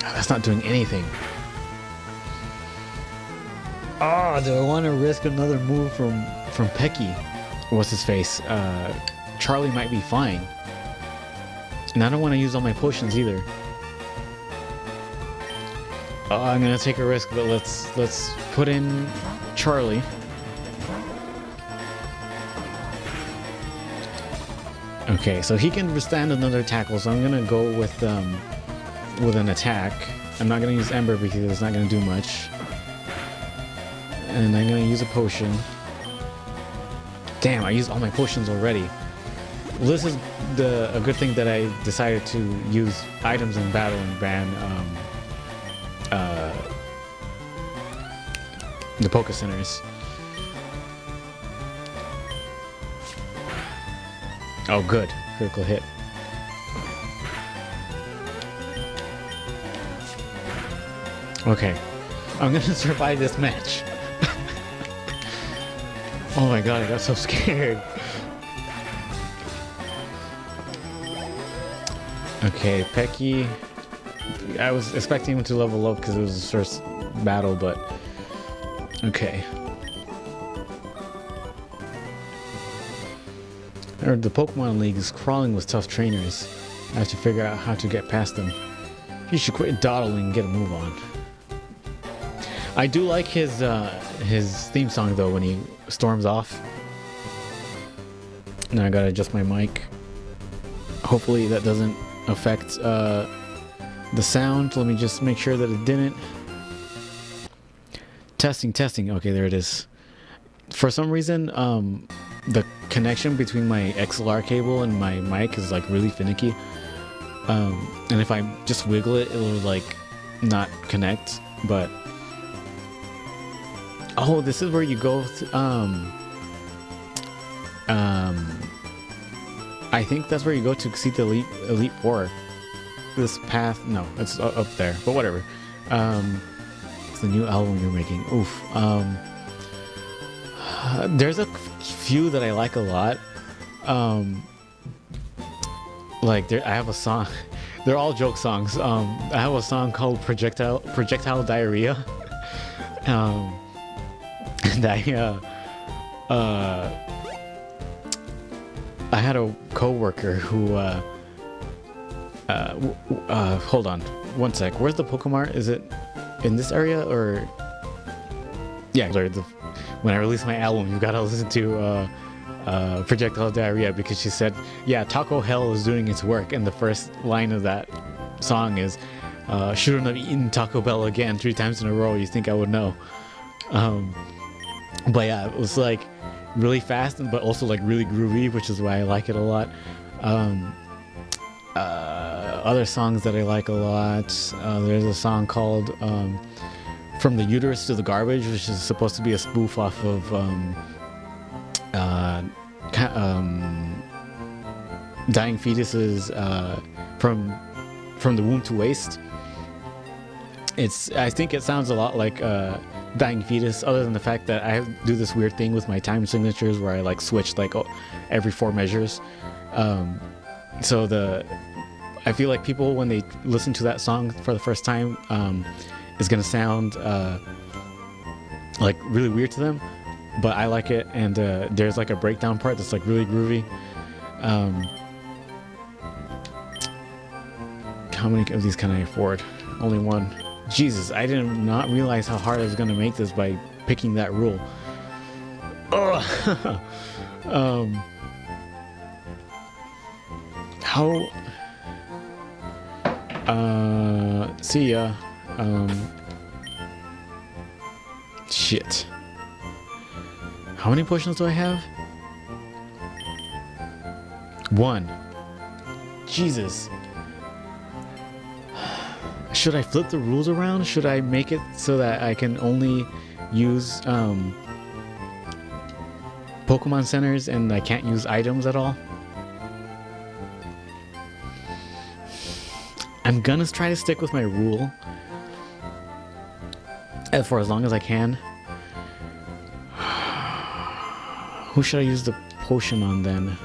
That's not doing anything. Oh, do I want to risk another move from Pecky? What's his face? Charlie might be fine. And I don't want to use all my potions either. I'm gonna take a risk, but let's put in Charlie. Okay, so he can withstand another tackle, so I'm gonna go with an attack. I'm not gonna use Ember because it's not gonna do much. And I'm gonna use a potion. Damn, I used all my potions already. Well, this is a good thing that I decided to use items in battle and ban the Poké Centers. Oh, good. Critical hit. Okay. I'm gonna survive this match. Oh my god, I got so scared. Okay, Pecky. I was expecting him to level up because it was his first battle, but okay. The Pokemon League is crawling with tough trainers. I have to figure out how to get past them. You should quit dawdling and get a move on. I do like his theme song though when he storms off. Now I gotta adjust my mic. Hopefully that doesn't affect the sound. Let me just make sure that it didn't. Testing. Okay, there it is. For some reason, the connection between my XLR cable and my mic is like really finicky. And if I just wiggle it, it'll like not connect. But oh, this is where you go. I think that's where you go to see the Elite Four. This path, no, it's up there. But whatever. It's the new album you're making. Oof. There's a few that I like a lot. Like I have a song. They're all joke songs. I have a song called Projectile Diarrhea. And I had a coworker who hold on one sec. Where's the Pokemon? Is it in this area or? Yeah, sorry. When I release my album, you gotta listen to Projectile Diarrhea, because she said, yeah, Taco Hell is doing its work, and the first line of that song is, shouldn't have eaten Taco Bell again 3 times in a row. You think I would know? But yeah, it was like really fast, but also like really groovy, which is why I like it a lot. Other songs that I like a lot, there's a song called From the Uterus to the Garbage, which is supposed to be a spoof off of dying fetuses, from the womb to waste. I think it sounds a lot like dying fetus, other than the fact that I do this weird thing with my time signatures where I like switch like every 4 measures. So I feel like people, when they listen to that song for the first time, is gonna sound like really weird to them, but I like it. And there's like a breakdown part that's like really groovy. How many of these can I afford? Only one. Jesus, I did not realize how hard I was gonna make this by picking that rule. Ugh. See ya. Shit. How many potions do I have? 1. Jesus. Should I flip the rules around? Should I make it so that I can only use Pokemon centers and I can't use items at all? I'm gonna try to stick with my rule for as long as I can. Who should I use the potion on then?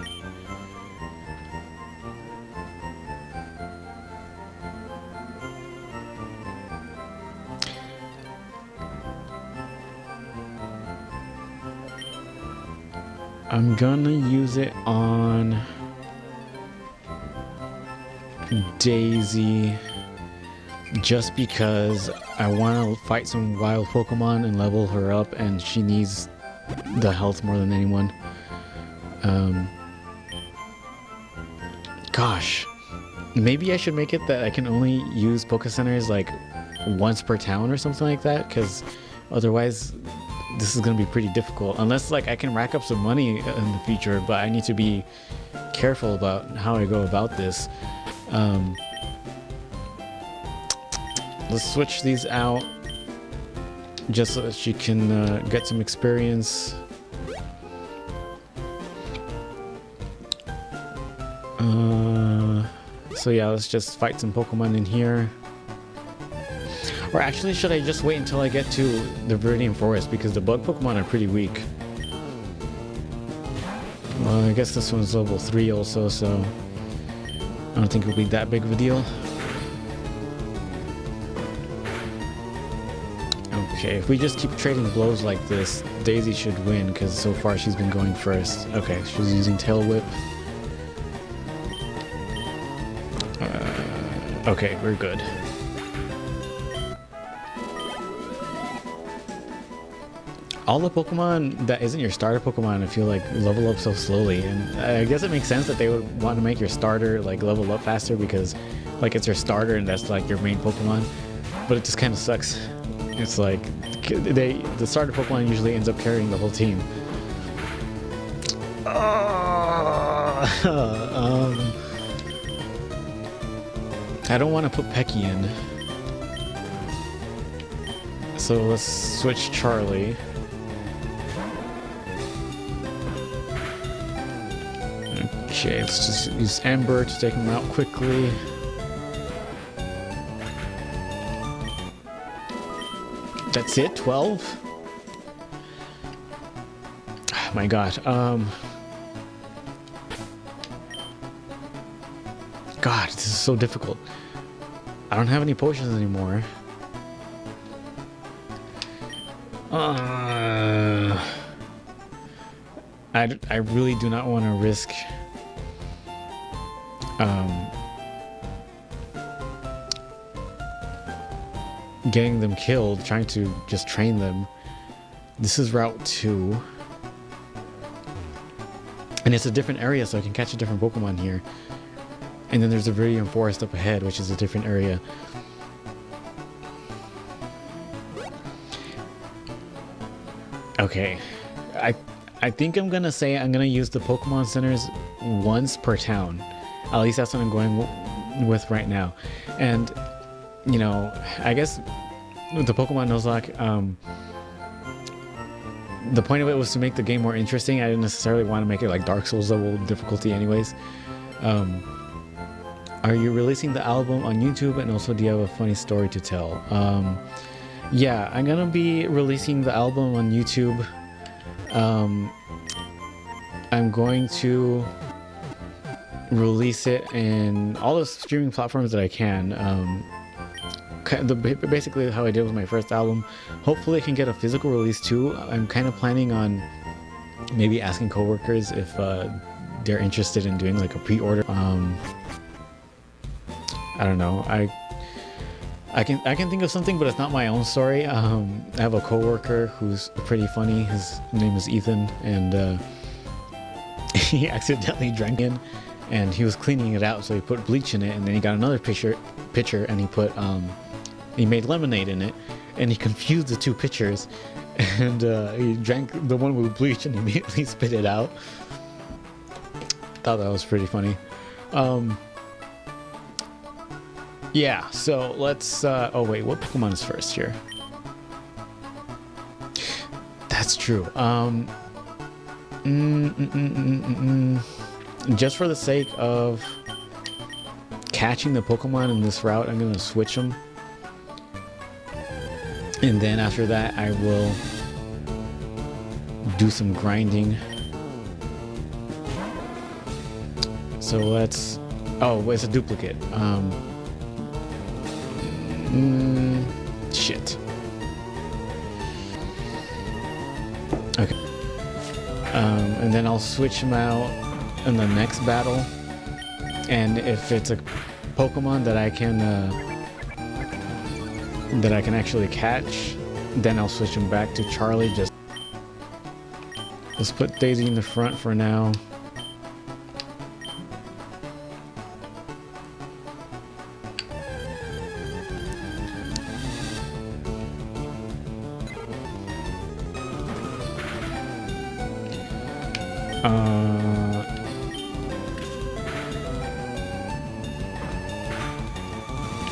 I'm gonna use it on Daisy, just because I want to fight some wild Pokemon and level her up, and she needs the health more than anyone. Gosh, maybe I should make it that I can only use Poké Centers like once per town or something like that, because otherwise this is gonna be pretty difficult. Unless like I can rack up some money in the future, but I need to be careful about how I go about this. Let's switch these out just so that she can get some experience. So yeah, let's just fight some Pokemon in here. Or actually, should I just wait until I get to the Viridian Forest, because the bug Pokemon are pretty weak. Well, I guess this one's level 3 also, so I don't think it'll be that big of a deal. Okay, if we just keep trading blows like this, Daisy should win, because so far she's been going first. Okay, she's using Tail Whip. Okay, we're good. all the Pokemon that isn't your starter Pokemon, I feel like level up so slowly, and I guess it makes sense that they would want to make your starter like level up faster because like it's your starter and that's like your main Pokemon. But it just kind of sucks. It's like the starter Pokemon usually ends up carrying the whole team. I don't want to put Pecky in, so let's switch Charlie. Okay, let's just use Ember to take him out quickly. That's it, 12? Oh my god, God, this is so difficult. I don't have any potions anymore. I really do not want to risk getting them killed, trying to just train them. This is Route 2. And it's a different area, so I can catch a different Pokemon here. And then there's a Viridian Forest up ahead, which is a different area. Okay. I think I'm gonna say I'm gonna use the Pokemon Centers once per town. At least that's what I'm going with right now. And, you know, I guess with the Pokemon Nuzlocke, the point of it was to make the game more interesting. I didn't necessarily want to make it like Dark Souls level difficulty anyways. Are you releasing the album on YouTube, and also do you have a funny story to tell? Yeah, I'm gonna be releasing the album on YouTube. I'm going to release it in all the streaming platforms that I can. Basically how I did with my first album. Hopefully I can get a physical release too. I'm kind of planning on maybe asking coworkers if they're interested in doing like a pre-order. I don't know. I can think of something, but it's not my own story. I have a coworker who's pretty funny. His name is Ethan, and he accidentally drank in, and he was cleaning it out, so he put bleach in it, and then he got another pitcher, and he put he made lemonade in it, and he confused the two pitchers, and he drank the one with bleach and immediately spit it out. Thought that was pretty funny. Yeah, so let's oh wait, what Pokemon is first here? That's true. Just for the sake of catching the Pokemon in this route, I'm gonna switch them, and then after that I will do some grinding. So let's, oh, it's a duplicate. Shit. Okay. And then I'll switch them out in the next battle. And if it's a Pokemon that I can actually catch, then I'll switch them back to Charlie. Just let's put Daisy in the front for now.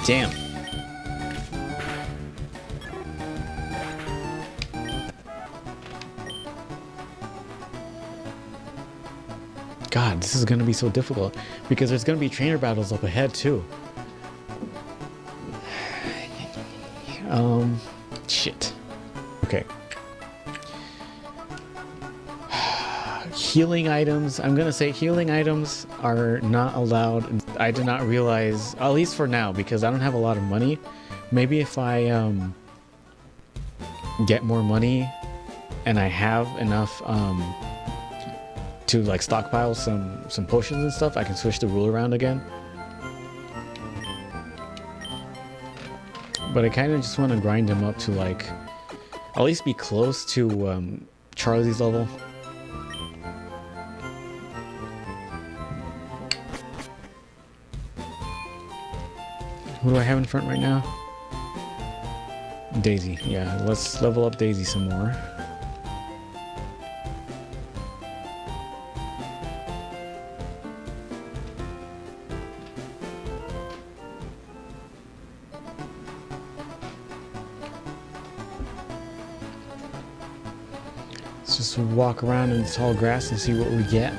Damn. God, this is gonna be so difficult because there's gonna be trainer battles up ahead too. Shit. Okay. Healing items. I'm gonna say healing items are not allowed. I did not realize, at least for now, because I don't have a lot of money. Maybe if I get more money and I have enough to like stockpile some potions and stuff, I can switch the rule around again. But I kind of just want to grind them up to like at least be close to Charlie's level. Who do I have in front right now? Daisy. Yeah, let's level up Daisy some more. Let's just walk around in the tall grass and see what we get.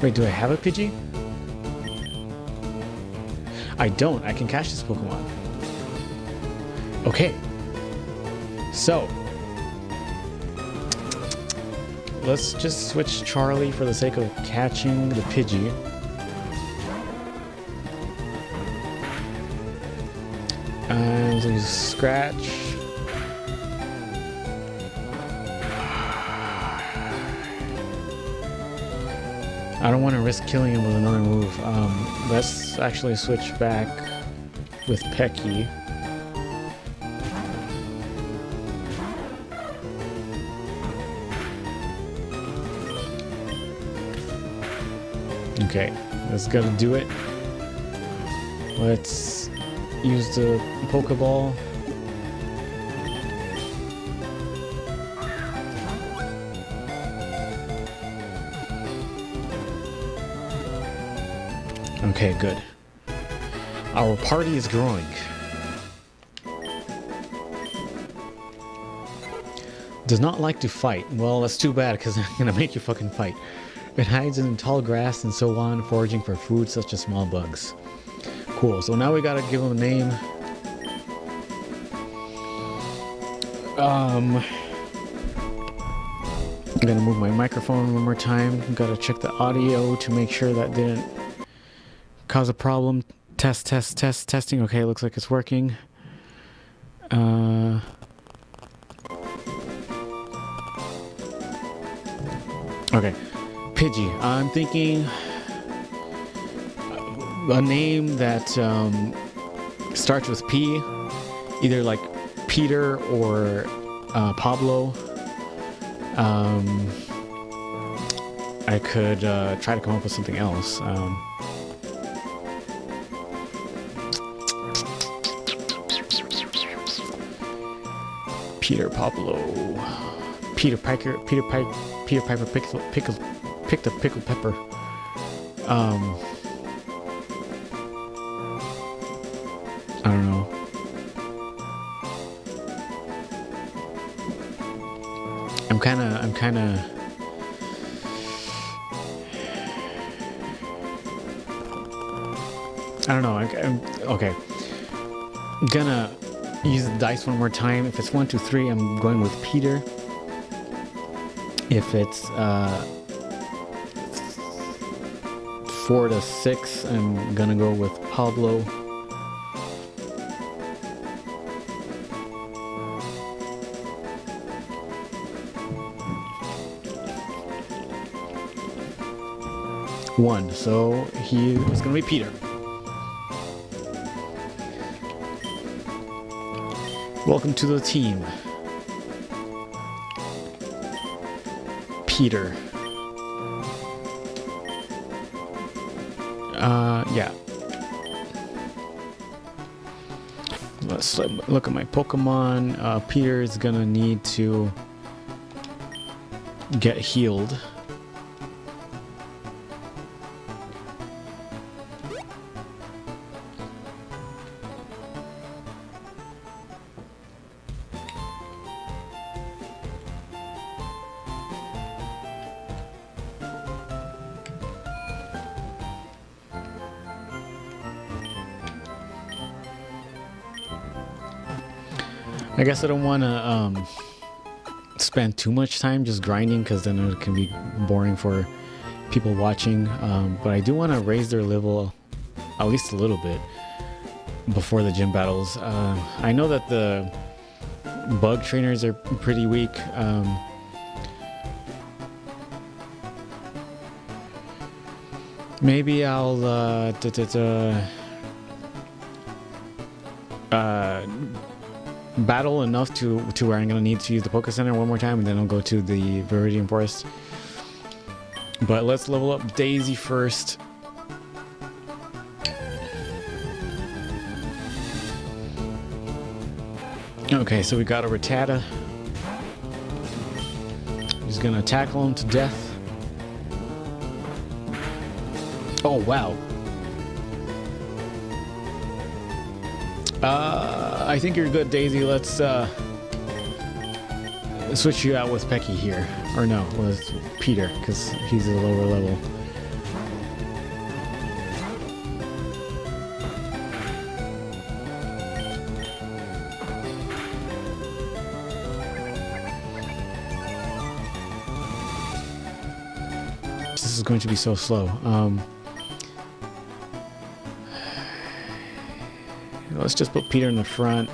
Wait, do I have a Pidgey? I don't. I can catch this Pokemon. Okay. So, let's just switch Charlie for the sake of catching the Pidgey. And so use Scratch. I don't want to risk killing him with another move. Let's actually switch back with Pecky. Okay, that's gotta do it. Let's use the Pokeball. Okay, good. Our party is growing. Does not like to fight. Well, that's too bad because I'm gonna make you fucking fight. It hides in tall grass and so on, foraging for food such as small bugs. Cool, so now we gotta give him a name. I'm gonna move my microphone one more time. Gotta check the audio to make sure that didn't cause a problem. Testing. Okay, looks like it's working. Okay, Pidgey. I'm thinking a name that starts with P, either like Peter or Pablo. I could try to come up with something else. Peter Pablo, Peter Piper picked a pickled pepper. I don't know. I'm kind of. I don't know. Okay. I'm gonna use the dice one more time. If it's 1, 2, 3, I'm going with Peter. If it's 4 to 6, I'm gonna go with Pablo. One, so he is gonna be Peter. Welcome to the team, Peter. Yeah. Let's look at my Pokemon. Peter is gonna need to get healed. I guess I don't want to spend too much time just grinding because then it can be boring for people watching. But I do want to raise their level at least a little bit before the gym battles. I know that the bug trainers are pretty weak. Maybe I'll battle enough to where I'm gonna need to use the Poke Center one more time, and then I'll go to the Viridian Forest. But let's level up Daisy first. Okay, so we got a Rattata. He's gonna tackle him to death. Oh wow. I think you're good, Daisy. Let's switch you out with Pecky here. Or no, with Peter, because he's a lower level. This is going to be so slow. Let's just put Peter in the front.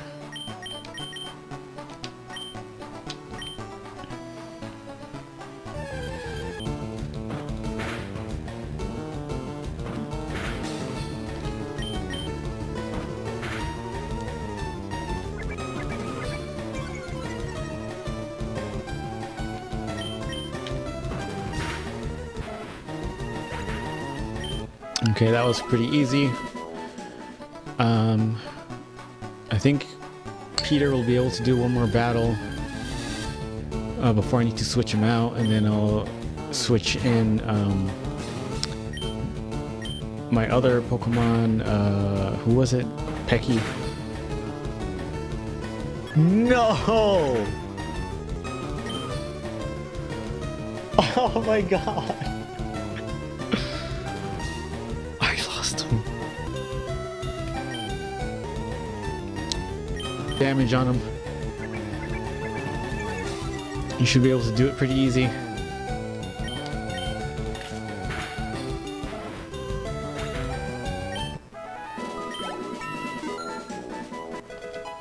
Okay, that was pretty easy. I think Peter will be able to do one more battle before I need to switch him out, and then I'll switch in my other Pokemon. Who was it? Pecky. No! Oh my god! I lost him. Damage on him. You should be able to do it pretty easy.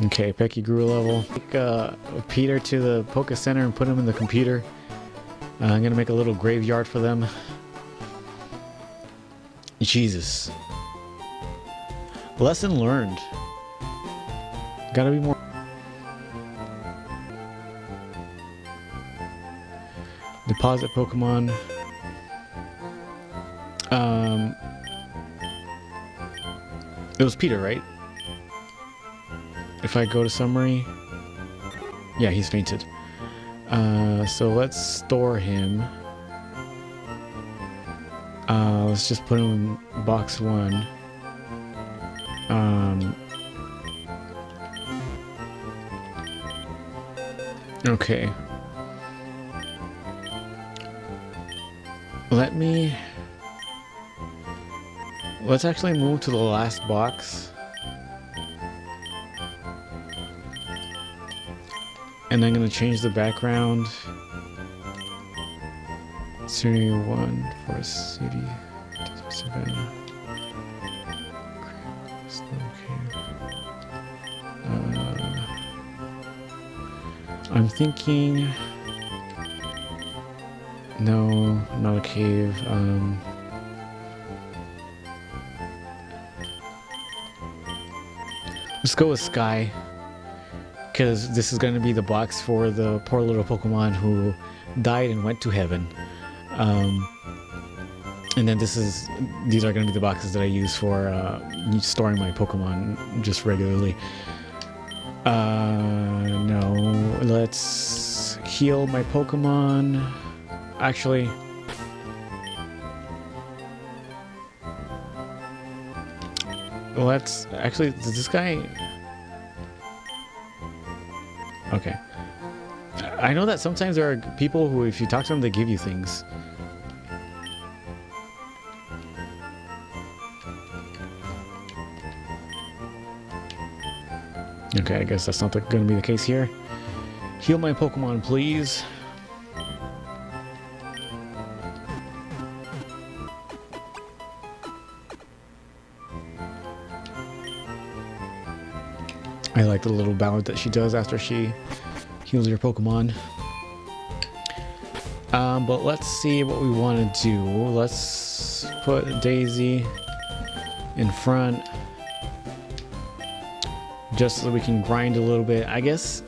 Okay, Pecky grew a level. Take Peter to the Poke Center and put him in the computer. I'm gonna make a little graveyard for them. Jesus. Lesson learned. Gotta be more. Deposit Pokemon. It was Peter, right? If I go to summary. Yeah, he's fainted. So let's store him. Let's just put him in box 1. Okay. Let's actually move to the last box. And I'm going to change the background. City 1 for City Savannah. I'm thinking... No, not a cave. Let's go with Sky. Because this is going to be the box for the poor little Pokemon who died and went to heaven. And then these are going to be the boxes that I use for storing my Pokemon just regularly. No, let's heal my Pokemon. Actually, does this guy... Okay. I know that sometimes there are people who, if you talk to them, they give you things. Okay, I guess that's not going to be the case here. Heal my Pokemon, please. I like the little ballad that she does after she heals your Pokemon. But let's see what we want to do. Let's put Daisy in front. just so we can grind a little bit. I guess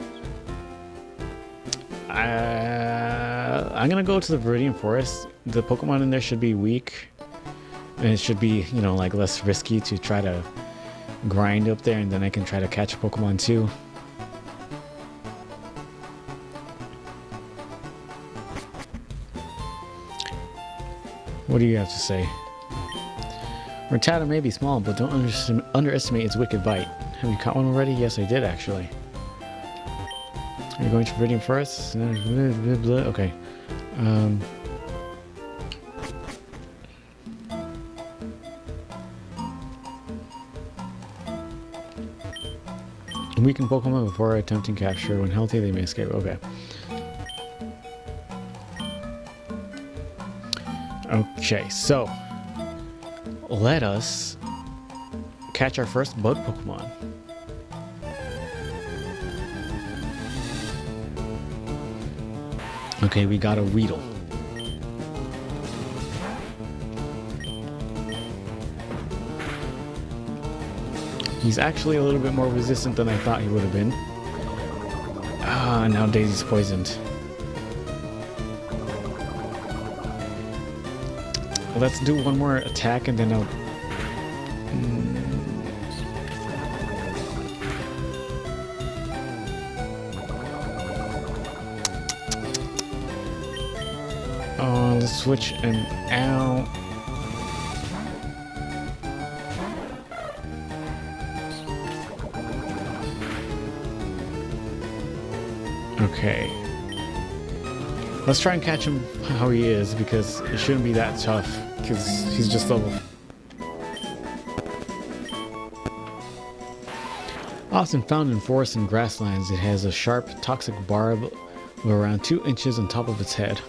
I'm gonna go to the Viridian Forest. The Pokemon in there should be weak, and it should be, you know, like less risky to try to grind up there, and then I can try to catch a Pokemon too. What do you have to say? Rattata may be small, but don't underestimate its wicked bite. Have you caught one already? Yes, I did actually. Are you going to Viridian Forest? Okay. Weaken Pokemon before attempting capture. When healthy, they may escape. Okay. Okay, so let us catch our first bug Pokemon. Okay, we got a Weedle. He's actually a little bit more resistant than I thought he would have been. Ah, now Daisy's poisoned. Let's do one more attack and then I'll... Oh, let's switch him out. Okay. Let's try and catch him how he is, because it shouldn't be that tough, because he's just level. Often found in forests and grasslands, it has a sharp, toxic barb of around 2 inches on top of its head.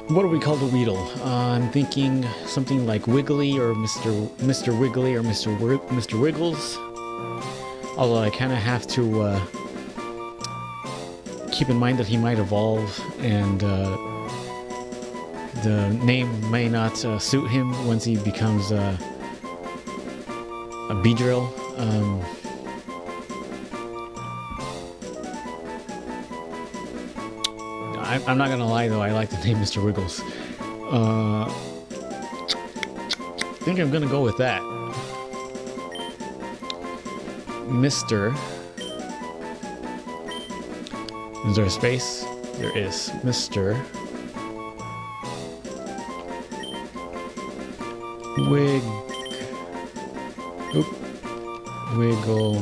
What do we call the Weedle? I'm thinking something like Wiggly or Mr. Wiggly or Mr. Wiggles. Although I kind of have to keep in mind that he might evolve, and the name may not suit him once he becomes a Beedrill. I'm not gonna lie though, I like the name Mr. Wiggles. I think I'm gonna go with that. Mr. Is there a space? There is. Mr. Wiggle.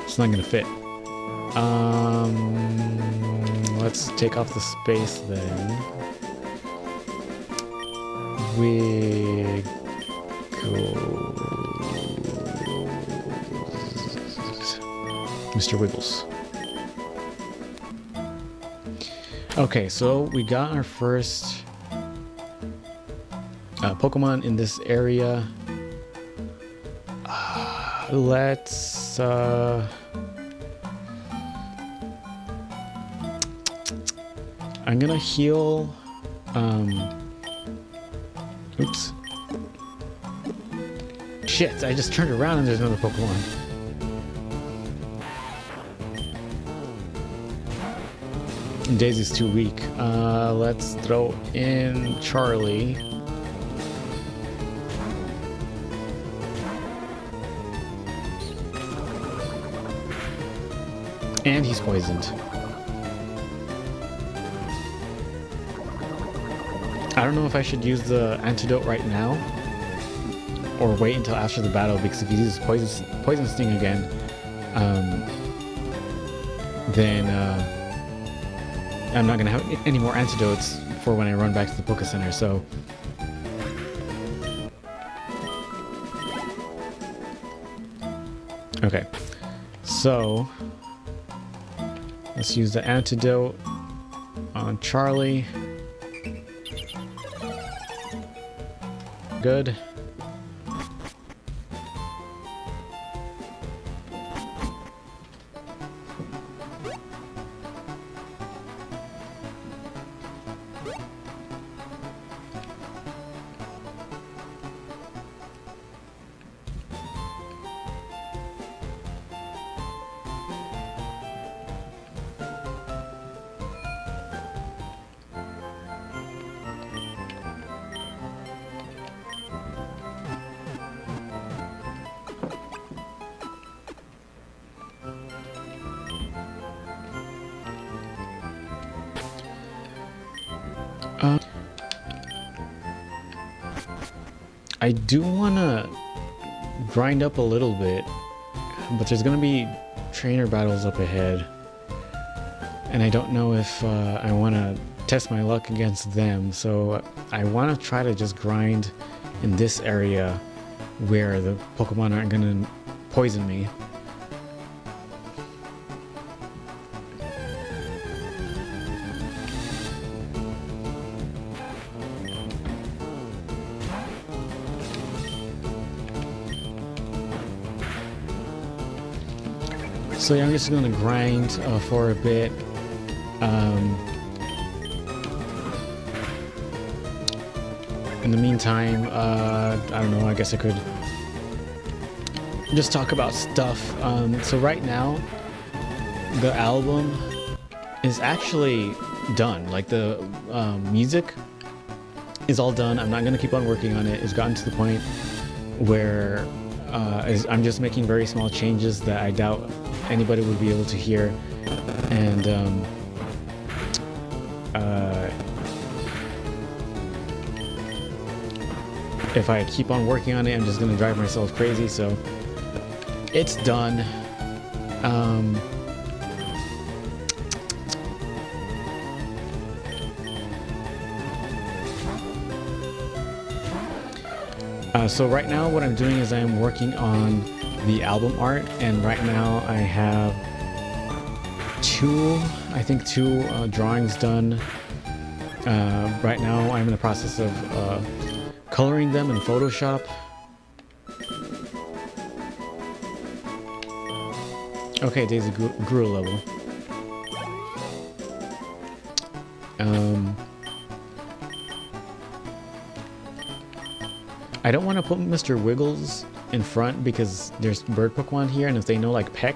It's not gonna fit. Let's take off the space then. Mr. Wiggles. Okay, so we got our first Pokemon in this area. Let's I'm gonna heal. Oops. Shit, I just turned around and there's another Pokemon. Daisy's too weak. Let's throw in Charlie. And he's poisoned. I don't know if I should use the antidote right now or wait until after the battle, because if he uses poison sting again, then I'm not gonna have any more antidotes for when I run back to the Poké Center. So okay, so let's use the antidote on Charlie. Good. Um, I do want to grind up a little bit, but there's going to be trainer battles up ahead. And I don't know if I want to test my luck against them. So I want to try to just grind in this area where the Pokemon aren't going to poison me. So yeah, I'm just gonna grind for a bit. In the meantime, I don't know, I guess I could just talk about stuff. So right now, the album is actually done. Like the music is all done. I'm not gonna keep on working on it. It's gotten to the point where I'm just making very small changes that I doubt anybody would be able to hear. And if I keep on working on it, I'm just gonna drive myself crazy. So it's done. So right now what I'm doing is I'm working on the album art, and right now I have two drawings done. Right now I'm in the process of coloring them in Photoshop. Okay, Daisy grew a level. I don't want to put Mr. Wiggles in front because there's bird Pokemon here, and if they know like Peck,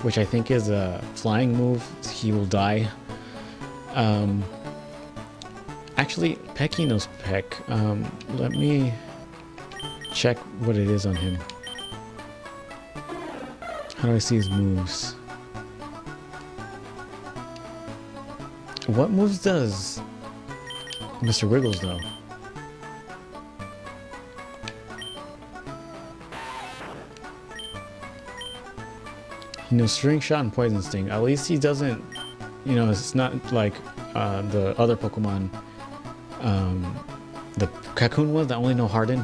which I think is a flying move, he will die. Actually, Pecky knows Peck. Let me check what it is on him. How do I see his moves? What moves does Mr. Wiggles know? He knows String Shot and Poison Sting. At least he doesn't, you know, it's not like the other Pokemon. The Cocoon ones that only know Harden.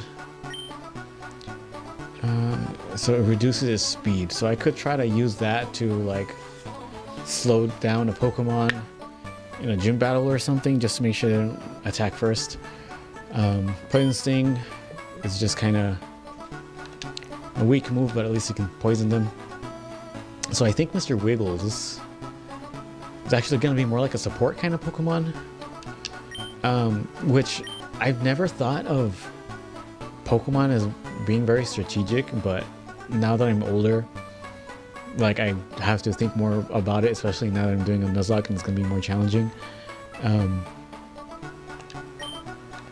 So it reduces his speed. So I could try to use that to like slow down a Pokemon in a gym battle or something, just to make sure they don't attack first. Poison Sting is just kind of a weak move, but at least you can poison them. So I think Mr. Wiggles is actually going to be more like a support kind of Pokemon. Which I've never thought of Pokemon as being very strategic, but now that I'm older, like I have to think more about it, especially now that I'm doing a Nuzlocke and it's going to be more challenging.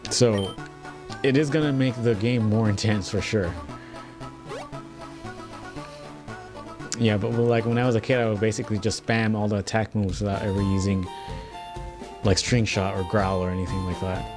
So it is going to make the game more intense for sure. Yeah, but like when I was a kid, I would basically just spam all the attack moves without ever using like String Shot or Growl or anything like that.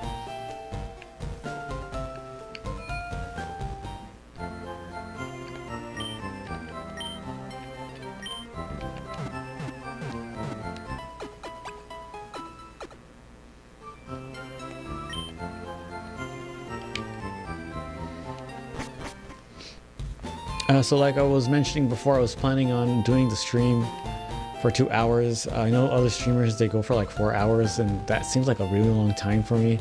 So like I was mentioning before, I was planning on doing the stream for 2 hours. I know other streamers, they go for like 4 hours, and that seems like a really long time for me.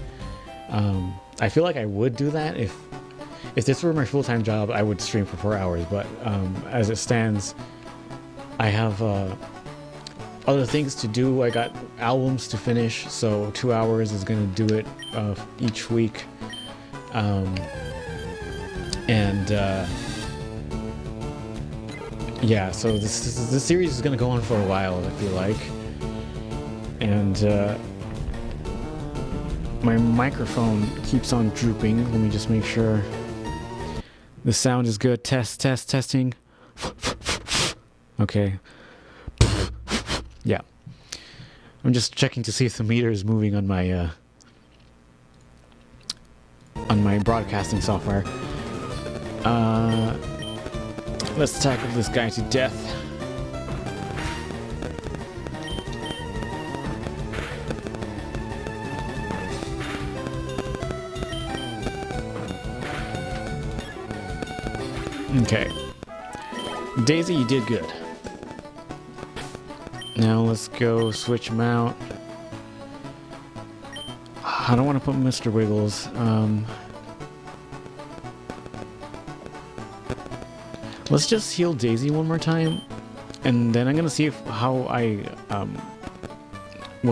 I feel like I would do that if this were my full-time job. I would stream for 4 hours, but as it stands, I have other things to do. I got albums to finish, so 2 hours is gonna do it each week. Yeah, so this series is gonna go on for a while, I feel like. And my microphone keeps on drooping. Let me just make sure the sound is good. Testing. Okay. Yeah. I'm just checking to see if the meter is moving on my on my broadcasting software. Let's tackle this guy to death. Okay. Daisy, you did good. Now let's go switch him out. I don't want to put Mr. Wiggles. Let's just heal Daisy one more time, and then I'm gonna see what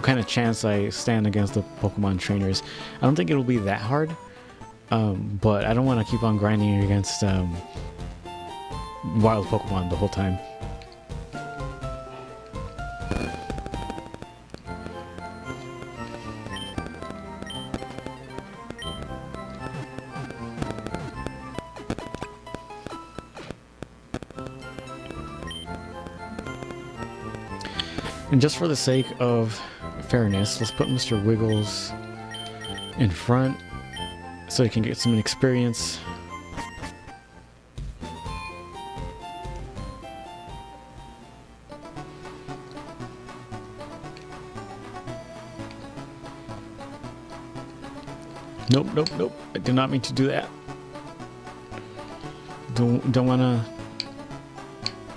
kind of chance I stand against the Pokemon trainers. I don't think it'll be that hard, but I don't want to keep on grinding against wild Pokemon the whole time. And just for the sake of fairness, let's put Mr. Wiggles in front so he can get some experience. Nope, nope, nope. I did not mean to do that. Don't want to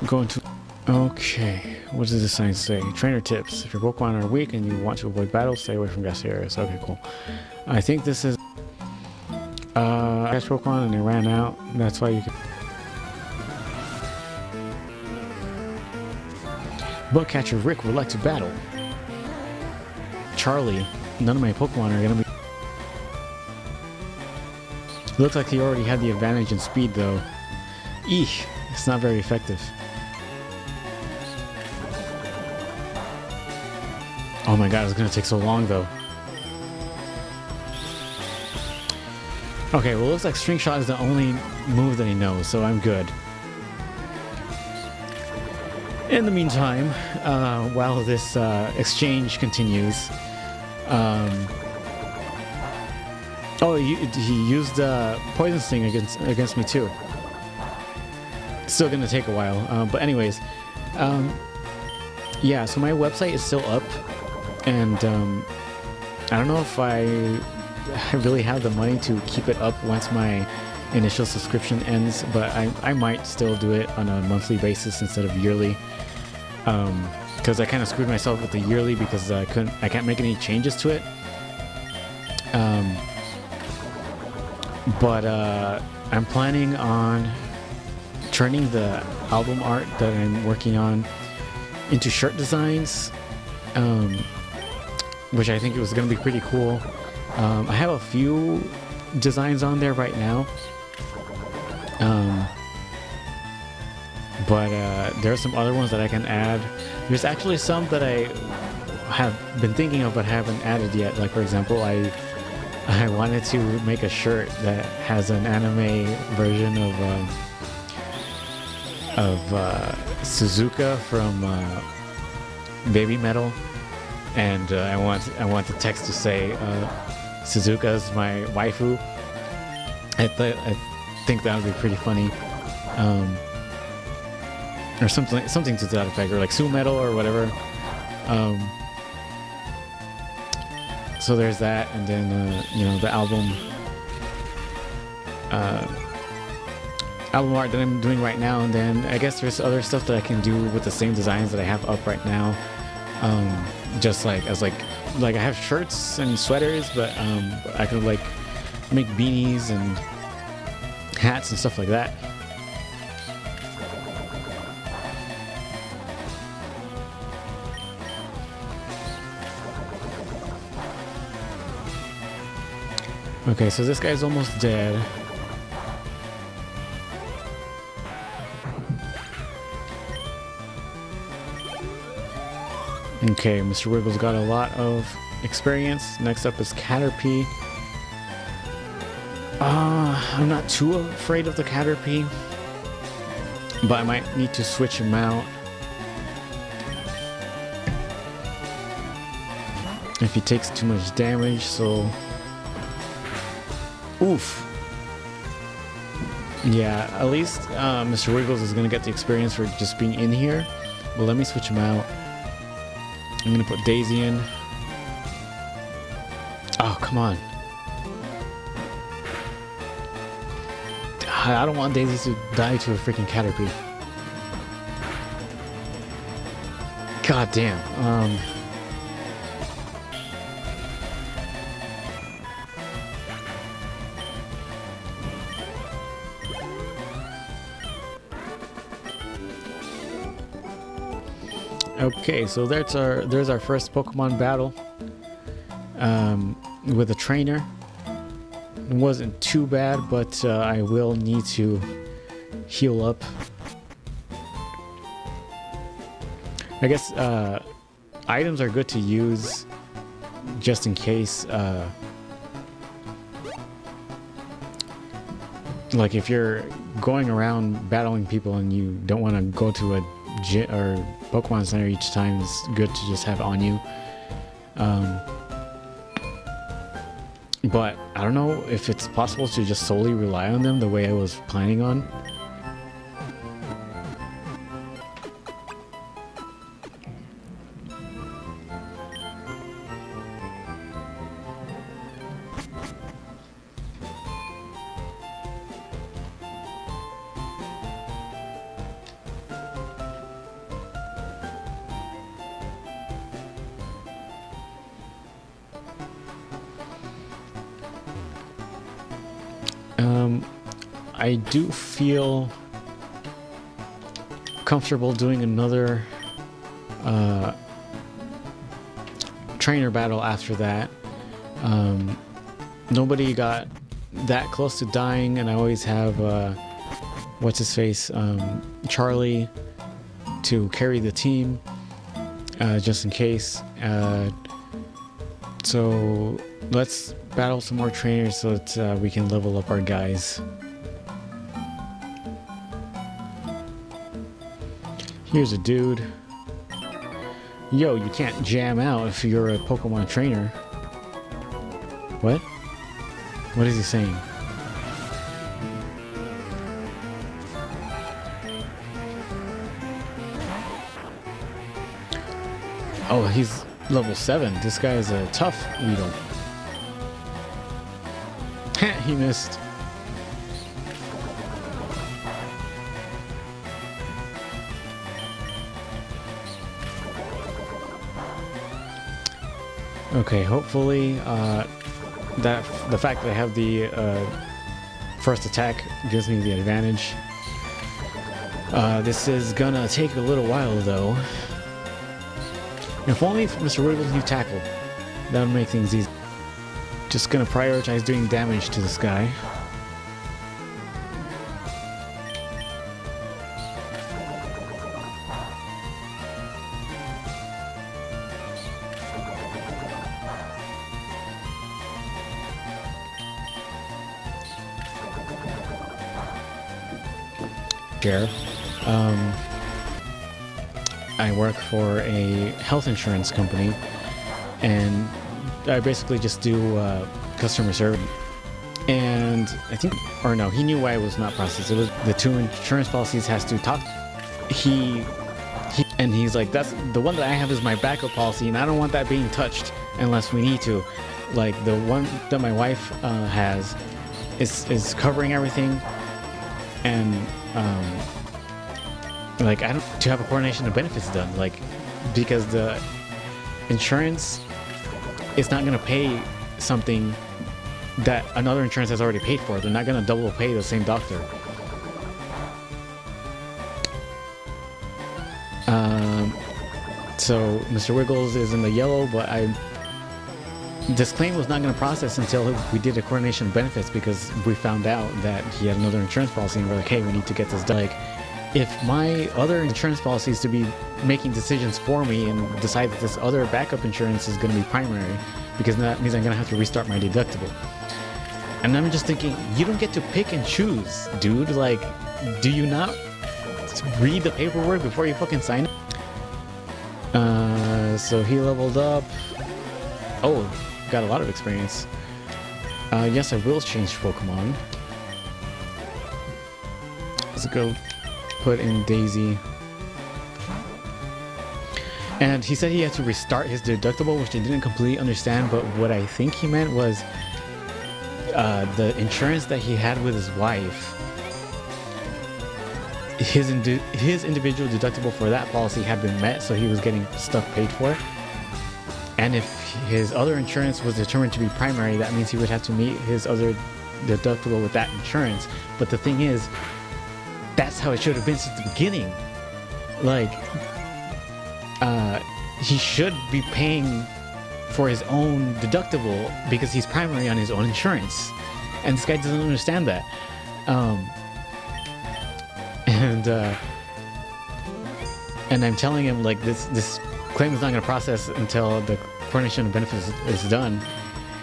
go into... Okay, what does the sign say? Trainer tips. If your Pokemon are weak and you want to avoid battles, stay away from grassy areas. Okay, cool. I think this is... I catch Pokemon and they ran out. That's why you can... Bug catcher Rick would like to battle. Charlie, none of my Pokemon are going to be... Looks like he already had the advantage in speed though. Eesh, it's not very effective. Oh my god, it's gonna take so long though. Okay, well it looks like String Shot is the only move that he knows, so I'm good. In the meantime, while this exchange continues, oh, he used Poison Sting against me too. Still gonna take a while, but anyways, yeah. So my website is still up, and I don't know if I really have the money to keep it up once my initial subscription ends, but I might still do it on a monthly basis instead of yearly, because I kind of screwed myself with the yearly because I can't make any changes to it. But I'm planning on turning the album art that I'm working on into shirt designs, which I think it was going to be pretty cool. I have a few designs on there right now, but there are some other ones that I can add. There's actually some that I have been thinking of but haven't added yet. Like for example, I wanted to make a shirt that has an anime version of Suzuka from Baby Metal, and I want the text to say Suzuka's my waifu. I think that would be pretty funny, or something to that effect, or like Su Metal or whatever. So there's that, and then you know, the album art that I'm doing right now, and then I guess there's other stuff that I can do with the same designs that I have up right now. Just like I have shirts and sweaters, but I could like make beanies and hats and stuff like that. Okay, so this guy's almost dead. Okay, Mr. Wiggles got a lot of experience. Next up is Caterpie. I'm not too afraid of the Caterpie, but I might need to switch him out if he takes too much damage, so Oof. Yeah, at least Mr. Wiggles is gonna get the experience for just being in here. But let me switch him out. I'm gonna put Daisy in. Oh, come on. I don't want Daisy to die to a freaking Caterpie. God damn. Okay, so there's our first Pokemon battle with a trainer. It wasn't too bad, but I will need to heal up. I guess items are good to use just in case. Like if you're going around battling people and you don't want to go to a gym or Pokemon Center each time, it's good to just have on you. But I don't know if it's possible to just solely rely on them the way I was planning on. I do feel comfortable doing another trainer battle after that. Nobody got that close to dying, and I always have what's his face, Charlie, to carry the team just in case. So let's battle some more trainers so that we can level up our guys. Here's a dude. Yo, you can't jam out if you're a Pokemon trainer. What? What is he saying? Oh, he's level 7. This guy is a tough Weedle. He missed. Okay, hopefully that the fact that I have the first attack gives me the advantage. This is gonna take a little while though. If only Mr. Wiggles knew tackle, that would make things easy. Just gonna prioritize doing damage to this guy. I work for a health insurance company, and I basically just do customer service. And I think, or no, he knew why it was not processed. It was the 2 insurance policies has to talk. And he's like, that's the one that I have is my backup policy, and I don't want that being touched unless we need to. Like the one that my wife has is covering everything, and like I don't to have a coordination of benefits done, like because the insurance is not going to pay something that another insurance has already paid for. They're not going to double pay the same doctor. So Mr. Wiggles is in the yellow, but this claim was not going to process until we did a coordination of benefits, because we found out that he had another insurance policy, and we're like, hey, we need to get this done. Like, if my other insurance policy is to be making decisions for me and decide that this other backup insurance is going to be primary, because that means I'm going to have to restart my deductible. And I'm just thinking, you don't get to pick and choose, dude. Like, do you not read the paperwork before you fucking sign it? So he leveled up. Oh, got a lot of experience. Yes, I will change Pokemon. Let's go put in Daisy. And he said he had to restart his deductible, which I didn't completely understand, but what I think he meant was the insurance that he had with his wife. His individual deductible for that policy had been met, so he was getting stuff paid for. And if his other insurance was determined to be primary, that means he would have to meet his other deductible with that insurance. But the thing is, that's how it should have been since the beginning. Like, he should be paying for his own deductible because he's primary on his own insurance, and this guy doesn't understand that. And I'm telling him, like, this claim is not going to process until the coordination of benefits is done,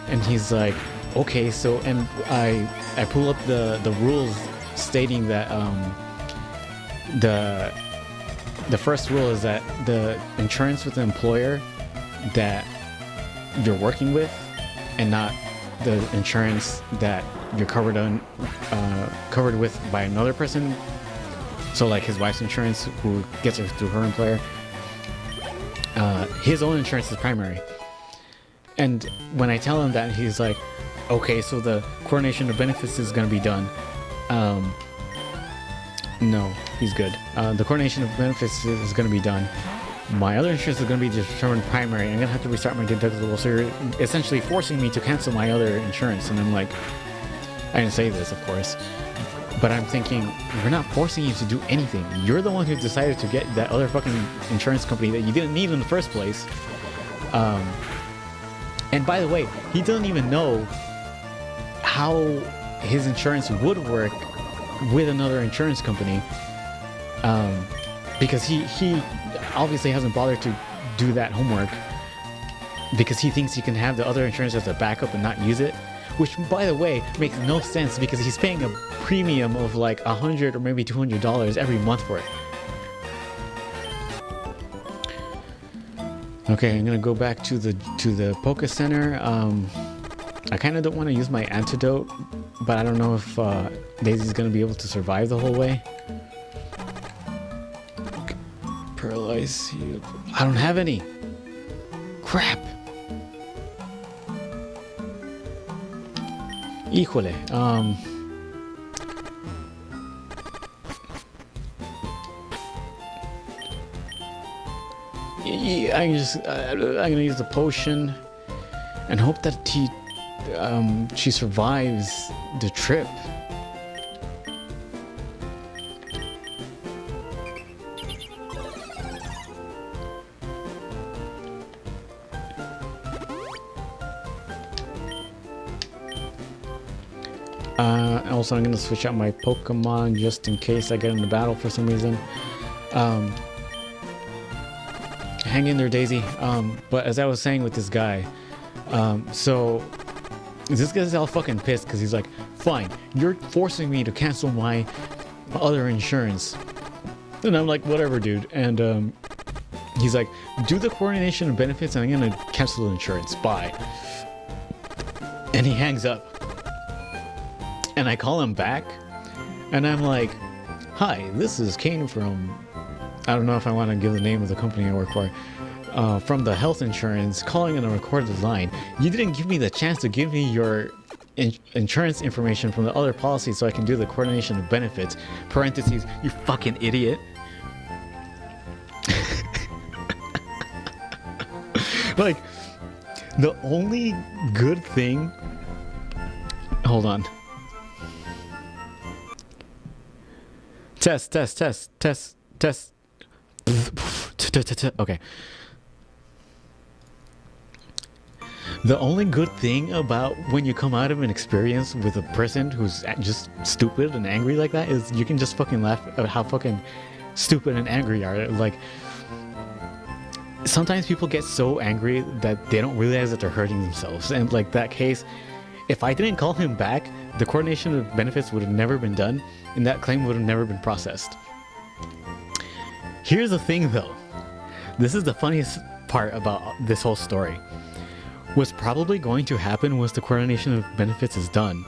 and he's like, okay. So, and I pull up the rules stating that the first rule is that the insurance with the employer that you're working with, and not the insurance that you're covered with by another person. So like his wife's insurance, who gets it through her employer, his own insurance is primary. And when I tell him that, he's like, okay, so the coordination of benefits is going to be done. No, he's good. The coordination of benefits is going to be done. My other insurance is going to be determined primary. I'm going to have to restart my deductible. So you're essentially forcing me to cancel my other insurance. And I'm like, I didn't say this, of course, but I'm thinking, we're not forcing you to do anything. You're the one who decided to get that other fucking insurance company that you didn't need in the first place. And by the way, he doesn't even know how his insurance would work with another insurance company, because he obviously hasn't bothered to do that homework, because he thinks he can have the other insurance as a backup and not use it, which, by the way, makes no sense, because he's paying a premium of like $100 or maybe $200 every month for it. Okay, I'm gonna go back to the Poke Center. I kind of don't want to use my antidote, but I don't know if Daisy's gonna be able to survive the whole way. Okay. Paralyze. I don't have any. Crap. Híjole. I'm gonna use the potion and hope that she survives the trip. Also, I'm gonna switch out my Pokemon just in case I get in the battle for some reason. Hang in there, Daisy. But as I was saying with this guy, so this guy's all fucking pissed because he's like, fine, you're forcing me to cancel my other insurance. And I'm like, whatever, dude. And he's like, do the coordination of benefits and I'm gonna cancel the insurance. Bye. And he hangs up. And I call him back and I'm like, hi, this is Kane from, I don't know if I want to give the name of the company I work for, from the health insurance, calling on a recorded line. You didn't give me the chance to give me your insurance information from the other policy so I can do the coordination of benefits. Parentheses, you fucking idiot. Like, the only good thing... Hold on. Test. Okay. The only good thing about when you come out of an experience with a person who's just stupid and angry like that is you can just fucking laugh at how fucking stupid and angry you are. Like, sometimes people get so angry that they don't realize that they're hurting themselves. And like that case, if I didn't call him back, the coordination of benefits would have never been done and that claim would have never been processed. Here's the thing though. This is the funniest part about this whole story. what's probably going to happen once the coordination of benefits is done,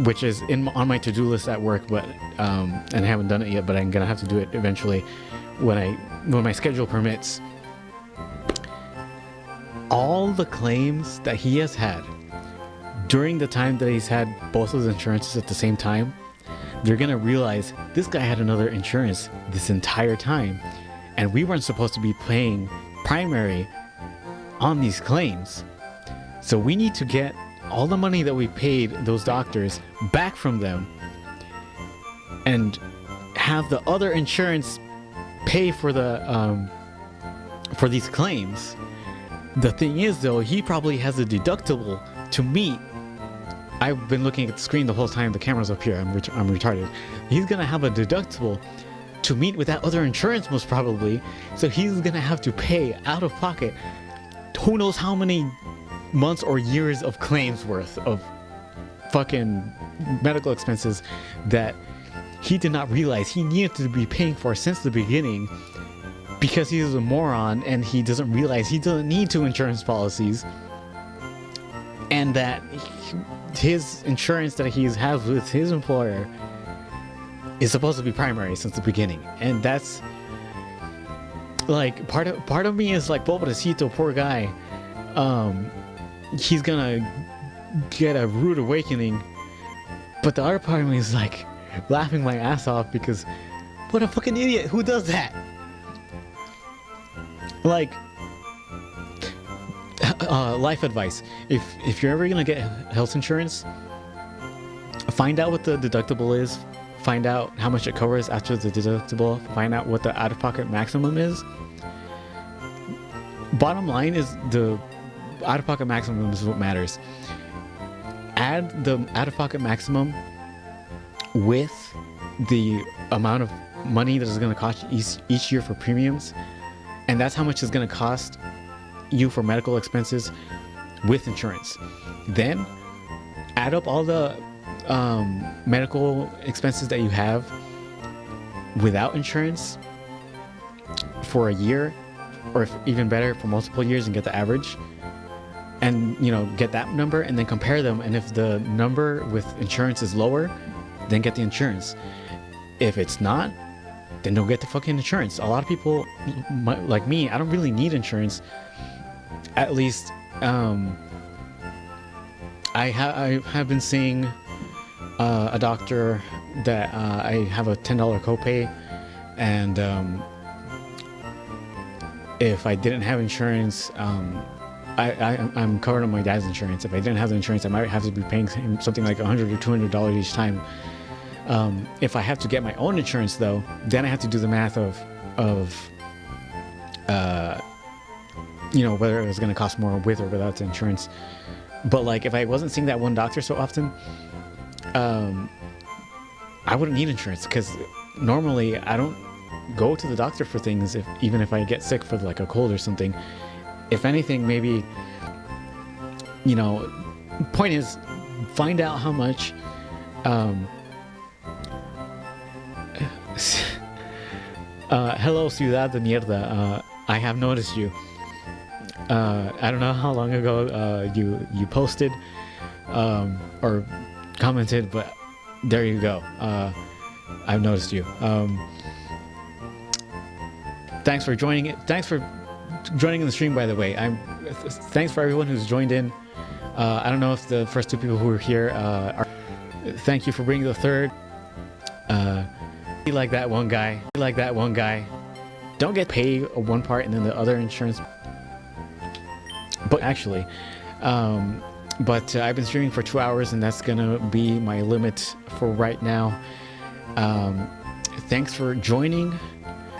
which is on my to-do list at work, but and I haven't done it yet, but I'm gonna have to do it eventually when my schedule permits. All the claims that he has had during the time that he's had both of the insurances at the same time, they're gonna realize this guy had another insurance this entire time, and we weren't supposed to be paying primary on these claims. So we need to get all the money that we paid those doctors back from them and have the other insurance pay for the for these claims. The thing is though, he probably has a deductible to meet. I've been looking at the screen the whole time, the camera's up here, I'm retarded. He's gonna have a deductible to meet with that other insurance most probably, so he's gonna have to pay out of pocket who knows how many months or years of claims worth of fucking medical expenses that he did not realize he needed to be paying for since the beginning, because he is a moron and he doesn't realize he doesn't need two insurance policies, and that his insurance that he has with his employer is supposed to be primary since the beginning. And that's like part of me is like, pobrecito, poor guy, he's gonna get a rude awakening. But the other part of me is like laughing my ass off, because what a fucking idiot, who does that? Like, life advice, if you're ever gonna get health insurance, find out what the deductible is, find out how much it covers after the deductible, find out what the out-of-pocket maximum is. Bottom line is the out-of-pocket maximum is what matters. Add the out-of-pocket maximum with the amount of money that is going to cost each year for premiums, and that's how much it's going to cost you for medical expenses with insurance. Then add up all the medical expenses that you have without insurance for a year, or if even better, for multiple years, and get the average, and get that number and then compare them. And if the number with insurance is lower, then get the insurance. If it's not, then don't get the fucking insurance. A lot of people like me, I don't really need insurance. At least I have been seeing a doctor that I have a $10 copay, and if I didn't have insurance, I'm covered on my dad's insurance. If I didn't have the insurance, I might have to be paying him something like $100 or $200 each time. If I have to get my own insurance though, then I have to do the math of whether it was going to cost more with or without the insurance. But like, if I wasn't seeing that one doctor so often, I wouldn't need insurance, because normally I don't go to the doctor for things even if I get sick for like a cold or something. If anything, maybe, point is, find out how much hello, Ciudad de Mierda, I have noticed you. I don't know how long ago you posted or commented, but there you go. I've noticed you. Thanks for joining it. Thanks for joining in the stream, by the way. Thanks for everyone who's joined in. I don't know if the first two people who were here are. Thank you for bringing the third. Be like that one guy. Be like that one guy. Don't get paid one part and then the other insurance. But actually, I've been streaming for 2 hours, and that's gonna be my limit for right now. Thanks for joining.